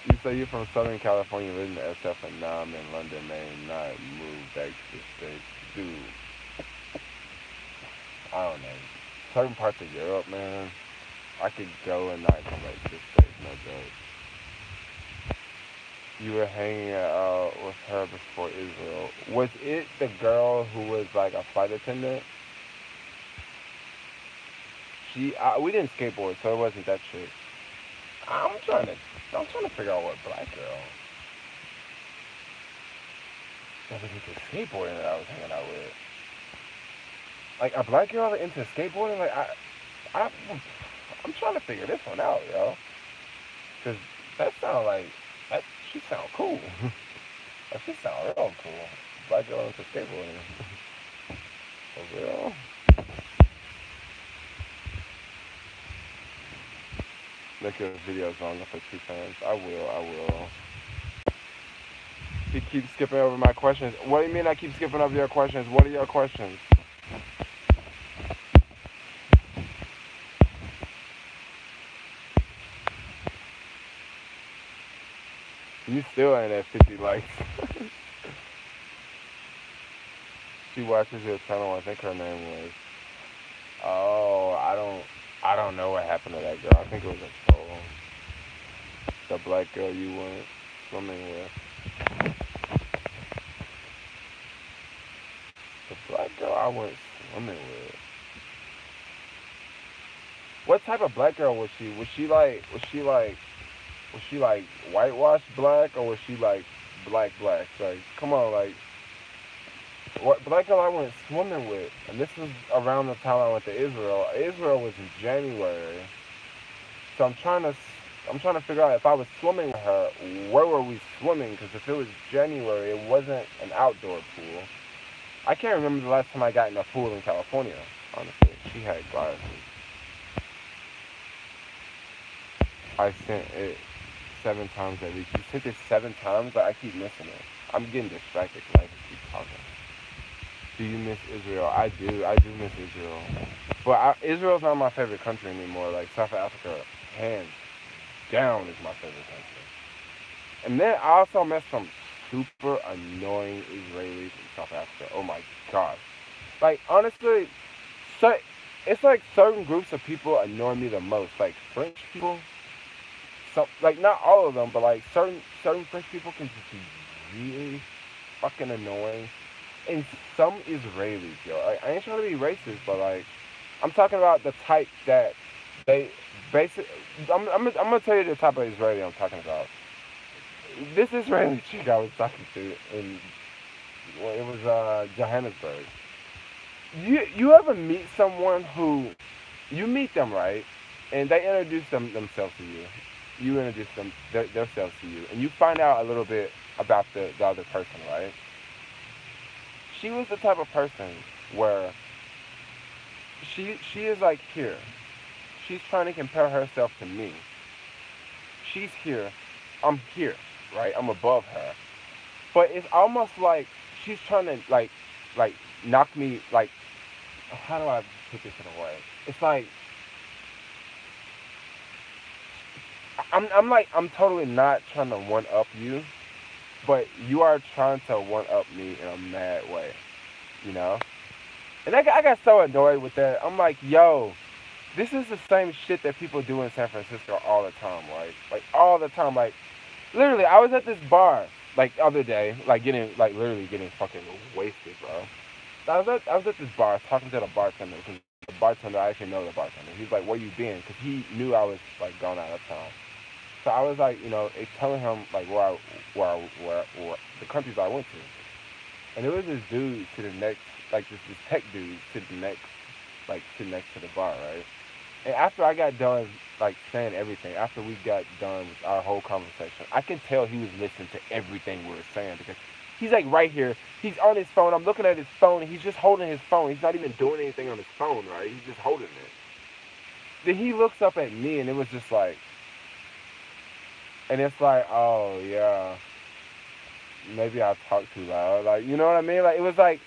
You say you're from Southern California, living in SF, and now I'm in London, Maine, not moved back to the States. Dude, I don't know. Certain parts of Europe, man, I could go and not come back to the States, no joke. You were hanging out with her before Israel. Was it the girl who was like a flight attendant? We didn't skateboard, so it wasn't that chick. I'm trying to figure out what black girl that was into skateboarding that I was hanging out with. Like a black girl into skateboarding. Like I'm trying to figure this one out, yo. Cause that sound like that. She sound cool. That she sound real cool. Black girl into skateboarding. For real. Make your videos longer for 2 fans. I will. He keeps skipping over my questions. What do you mean I keep skipping over your questions? What are your questions? You still ain't at 50 likes. She watches your channel. I think her name was. Oh, I don't know what happened to that girl. I think it was a troll. The black girl you went swimming with. The black girl I went swimming with. What type of black girl was she? Was she like whitewashed black, or was she like black? Like, come on, like, what black girl I went swimming with? And this was around the time I went to Israel. Israel was in January, so I'm trying to figure out if I was swimming with her, where were we swimming? Because if it was January, it wasn't an outdoor pool. I can't remember the last time I got in a pool in California. Honestly, she had glasses. I sent it 7 times at least. You sent it 7 times? Like, I keep missing it. I'm getting distracted because I just keep talking. Do you miss Israel? I do miss Israel. But Israel's not my favorite country anymore. Like, South Africa, hands down, is my favorite country. And then I also met some super annoying Israelis in South Africa. Oh my god. Like, honestly, so it's like certain groups of people annoy me the most. Like, French people. So, like, not all of them, but like certain French people can just be really fucking annoying. And some Israelis, yo. Like, I ain't trying to be racist, but like, I'm talking about the type that they basically. I'm gonna tell you the type of Israeli I'm talking about. This Israeli chick I was talking to in, well, it was Johannesburg. You ever meet someone who you meet them, right, and they introduce themselves to you. You introduce themselves to you, and you find out a little bit about the other person, right? She was the type of person where she is like here. She's trying to compare herself to me. She's here. I'm here, right? I'm above her. But it's almost like she's trying to like knock me, like, how do I put this in a way? It's like I'm totally not trying to one up you, but you are trying to one up me in a mad way, you know? And I got so annoyed with that. I'm like, yo, this is the same shit that people do in San Francisco all the time, right? Like, all the time. Like, literally, I was at this bar. like the other day, like literally getting fucking wasted, bro. I was at this bar talking to the bartender because the bartender, I actually know the bartender. He's like, "Where you been?" Because he knew I was like going out of town. So I was like, telling him like where the countries I went to, and there was this dude to the next, like this tech dude to the next, like sit next to the bar, right? And after I got done, like saying everything, after we got done with our whole conversation, I can tell he was listening to everything we were saying because he's like right here. He's on his phone. I'm looking at his phone. And he's just holding his phone. He's not even doing anything on his phone, right? He's just holding it. Then he looks up at me, and it was just like, and it's like, oh yeah, maybe I talk too loud. Like, you know what I mean? Like, it was like,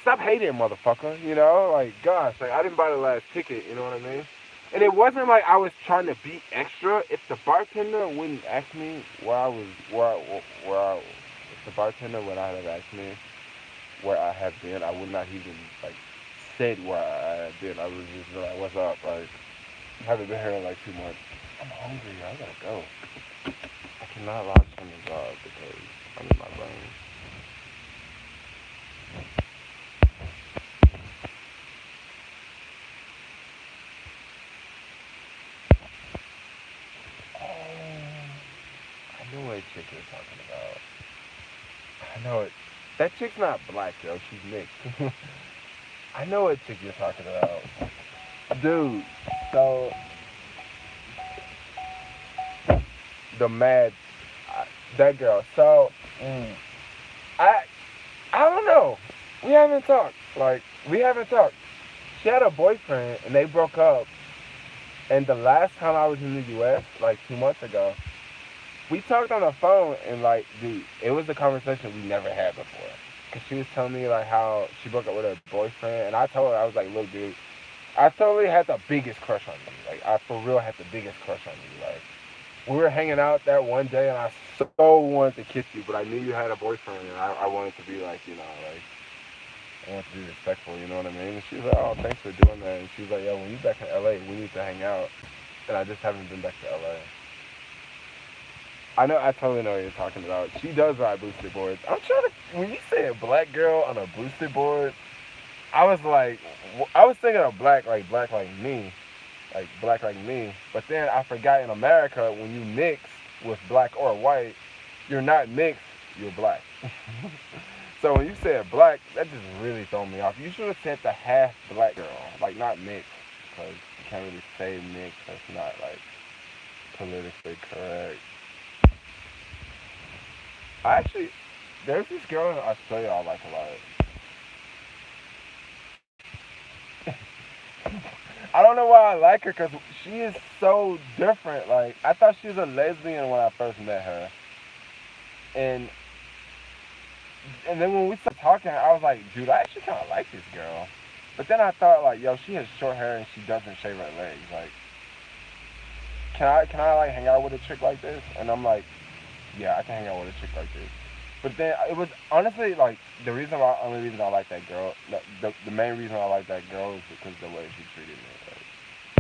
stop hating, motherfucker. You know, like, gosh, like I didn't buy the last ticket. You know what I mean? And it wasn't like I was trying to be extra. If the bartender wouldn't ask me if the bartender would not have asked me where I had been, I would not even like said where I had been. I was just like, "What's up?" Like, I haven't been here in like 2 months. I'm hungry. I gotta go. I cannot launch from the job because I'm in my brain. Oh, I know what chick you're talking about. I know it. That chick's not black, yo. She's mixed. I know what chick you're talking about. Dude, so the mad, that girl. So, I, I don't know. We haven't talked. Like, we haven't talked. She had a boyfriend, and they broke up. And the last time I was in the U.S., like 2 months ago, we talked on the phone, and like, dude, it was a conversation we never had before. Cause she was telling me like how she broke up with her boyfriend, and I told her, I was like, look, dude, I totally had the biggest crush on you. Like, I for real had the biggest crush on you. Like, we were hanging out that one day, and I so wanted to kiss you, but I knew you had a boyfriend, and I wanted to be like, like, I want to be respectful, you know what I mean? And she was like, oh, thanks for doing that. And she was like, yo, when you back in LA, we need to hang out. And I just haven't been back to LA. I totally know what you're talking about. She does ride boosted boards. I'm trying to, when you say a black girl on a boosted board, I was like, I was thinking of black like me, like black like me. But then I forgot in America, when you mix with black or white, you're not mixed, you're black. So when you said black, that just really threw me off. You should have said the half black girl, like not mixed, because you can't really say mixed. That's not like politically correct. Actually, there's this girl in Australia I like a lot. I don't know why I like her because she is so different. Like, I thought she was a lesbian when I first met her, and and then when we started talking, I was like, dude, I actually kind of like this girl. But then I thought like, yo, she has short hair and she doesn't shave her legs. Like, can I like hang out with a chick like this? And I'm like, yeah, I can hang out with a chick like this. But then it was honestly like only reason I like that girl. The main reason I like that girl is because of the way she treated me. Like,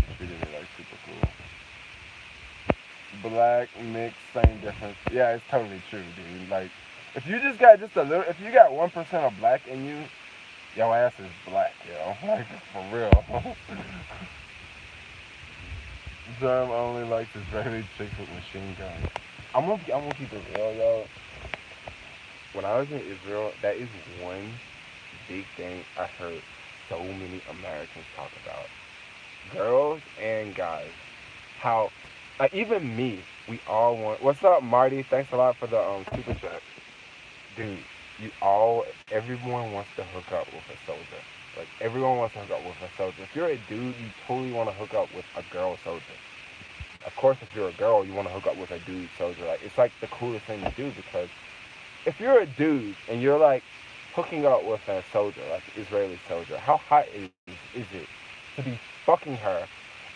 she treated me like super cool. Black, mixed, same difference. Yeah, it's totally true, dude. Like, if you just got just a little, if you got 1% of black in you, your ass is black, yo. Like, for real. Germ only likes Israeli chicks with machine guns. I'm gonna keep it real, yo. When I was in Israel, that is one big thing I heard so many Americans talk about. Girls and guys. How, like, even me, we all want. What's up, Marty? Thanks a lot for the super chat, dude. Everyone wants to hook up with a soldier. Like, everyone wants to hook up with a soldier. If you're a dude, you totally want to hook up with a girl soldier. Of course, if you're a girl, you want to hook up with a dude soldier. Like, it's like the coolest thing to do because if you're a dude and you're like hooking up with a soldier, like an Israeli soldier, how hot is it to be fucking her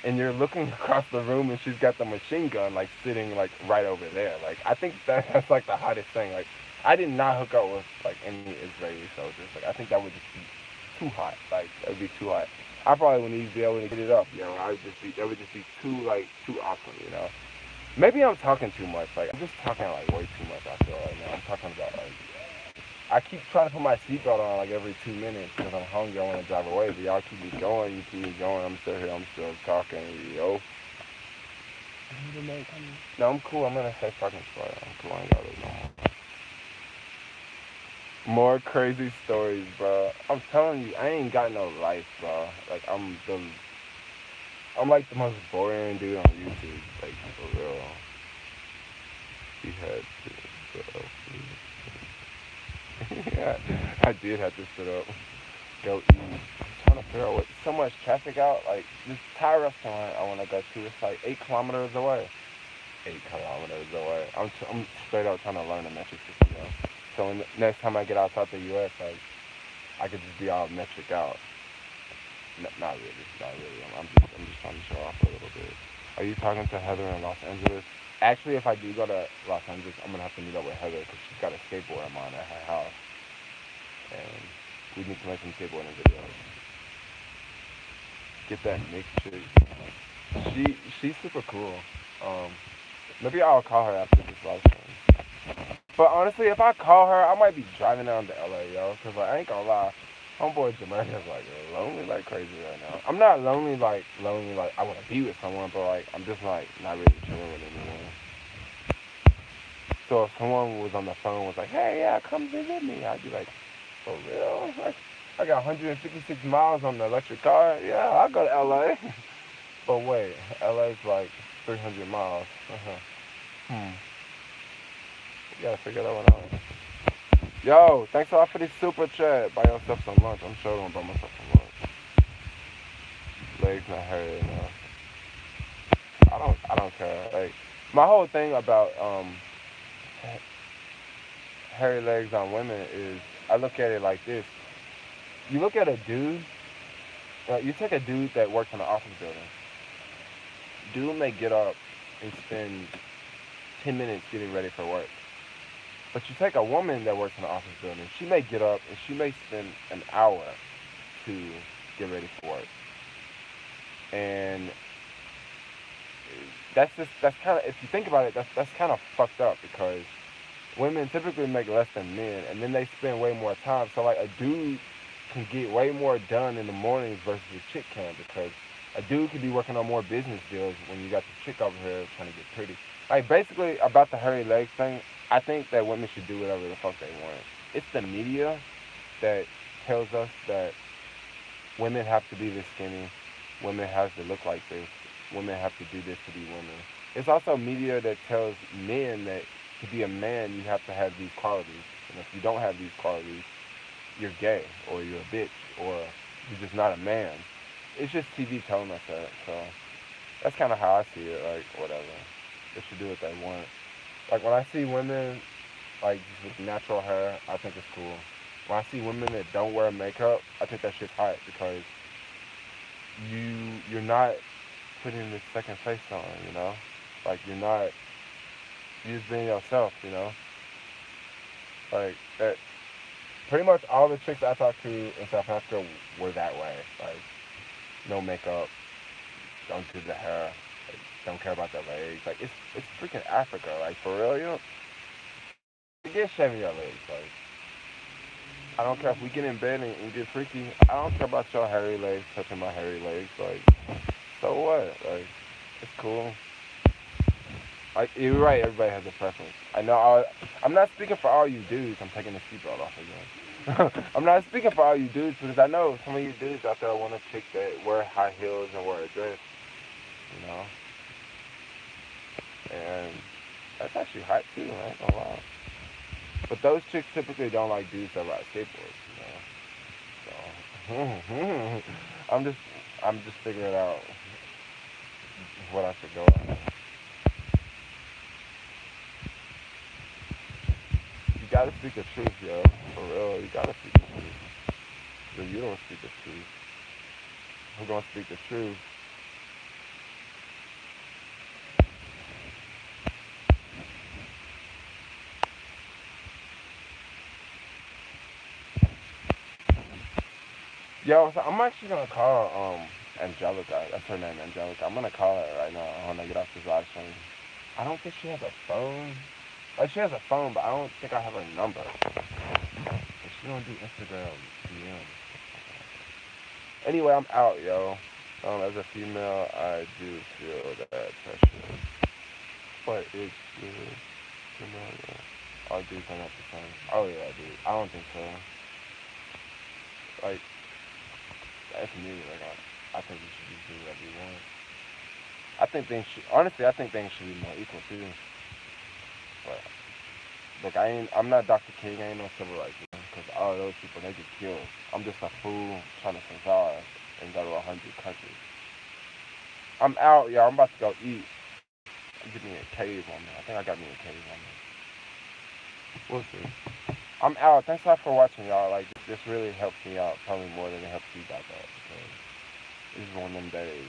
and you're looking across the room and she's got the machine gun like sitting like right over there? Like, I think that's like the hottest thing. Like, I did not hook up with like any Israeli soldiers. Like, I think that would just be too hot. Like, that would be too hot. I probably wouldn't even be able to get it up, you know. That would just be too awesome, you know. maybe I'm talking too much. Like, I'm just talking like way too much. I feel right now. I'm talking about like I keep trying to put my seatbelt on like every 2 minutes because I'm hungry. I want to drive away. But y'all keep me going. You keep me going. I'm still here. I'm still talking. Yo. No, I'm cool. I'm in a safe parking spot. I'm cool. I ain't got it no more. More crazy stories, bro. I'm telling you, I ain't got no life, bro. Like I'm like the most boring dude on YouTube. Like for real. He had to sit up. Yeah, I did have to sit up. Go eat. I'm trying to figure out what. So much traffic out. Like this Thai restaurant I want to go to. It's like 8 kilometers away. 8 kilometers away. I'm straight up trying to learn the metric system, yo. So next time I get outside the U.S., like I could just be all metric out. Not really, not really. I'm just trying to show off a little bit. Are you talking to Heather in Los Angeles? Actually, if I do go to Los Angeles, I'm gonna have to meet up with Heather because she's got a skateboard of mine at her house, and we need to make some skateboarding videos. Get that mixture. She's super cool. Um, Maybe I'll call her after this live stream. But honestly, if I call her, I might be driving down to LA, yo. Cause like, I ain't gonna lie, homeboy Jermaine is like lonely like crazy right now. I'm not lonely like I want to be with someone, but like I'm just like not really chilling with anyone. So if someone was on the phone was like, hey, yeah, come visit me, I'd be like, for real? Like, I got 156 miles on the electric car. Yeah, I'll go to LA. But wait, LA's like 300 miles. Hmm. You gotta figure that one out. Yo, thanks a lot for this super chat. Buy yourself some lunch. I'm sure I'm gonna buy myself some lunch. Legs not hairy enough. I don't care. Like my whole thing about hairy legs on women is I look at it like this. You look at a dude, you take a dude that works in an office building. Dude may get up and spend 10 minutes getting ready for work. But you take a woman that works in an office building, she may get up and she may spend an hour to get ready for work. And that's kind of, if you think about it, that's kind of fucked up because women typically make less than men, and then they spend way more time. So like a dude can get way more done in the mornings versus a chick can because a dude could be working on more business deals when you got this chick over here trying to get pretty. Like basically about the hairy legs thing, I think that women should do whatever the fuck they want. It's the media that tells us that women have to be this skinny, women have to look like this, women have to do this to be women. It's also media that tells men that to be a man you have to have these qualities, and if you don't have these qualities, you're gay or you're a bitch or you're just not a man. It's just TV telling us that. So that's kind of how I see it. Like whatever, they should do what they want. Like when I see women like just with natural hair, I think it's cool. When I see women that don't wear makeup, I think that shit's hot because you're not putting this second face on, you know? Like you're just being yourself, you know? Like that pretty much all the chicks I talked to in South Africa were that way. Like no makeup, don't do the hair, like, don't care about the legs. Like it's freaking Africa, like for real, you know? Get shaving your legs, like I don't care if we get in bed and get freaky. I don't care about your hairy legs touching my hairy legs. Like, so what? Like, it's cool. Like, you're right. Everybody has a preference. I know. I'm not speaking for all you dudes. I'm taking the seatbelt off again. I'm not speaking for all you dudes because I know some of you dudes out there want a chick that wear high heels and wear a dress. You know, and that's actually hot too. I ain't gonna lie. But those chicks typically don't like dudes that ride skateboards. You know, so I'm just figuring out what I should go on. You gotta speak the truth, yo. For real, you gotta speak the truth. If you don't speak the truth, who's gonna speak the truth? Yo, so I'm actually gonna call Angelica. That's her name, Angelica. I'm gonna call her right now when I get off this live stream. I don't think she has a phone. Like, she has a phone, but I don't think I have her number. But she don't do Instagram DMs. Anyway, I'm out, yo. As a female, I do feel that pressure. But it's good. You know, yeah. All dudes are not the same. Oh, yeah, dude. I don't think so. Like, that's me. Like, I think we should just do whatever we want. I think things should, honestly, I think things should be more equal, too. But, look, I'm not Dr. King. I ain't no civil rights man. Because all those people, they get killed. I'm just a fool trying to survive and go to 100 countries. I'm out, y'all. I'm about to go eat. Give me a cave on me. I think I got me a cave on me. We'll see. I'm out. Thanks a lot for watching, y'all. Like, this really helps me out probably more than it helps you guys out. Because this is one of them days.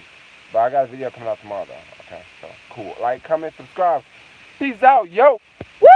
But I got a video coming out tomorrow, though. Okay, so cool. Like, comment, subscribe. Peace out, yo. Woo!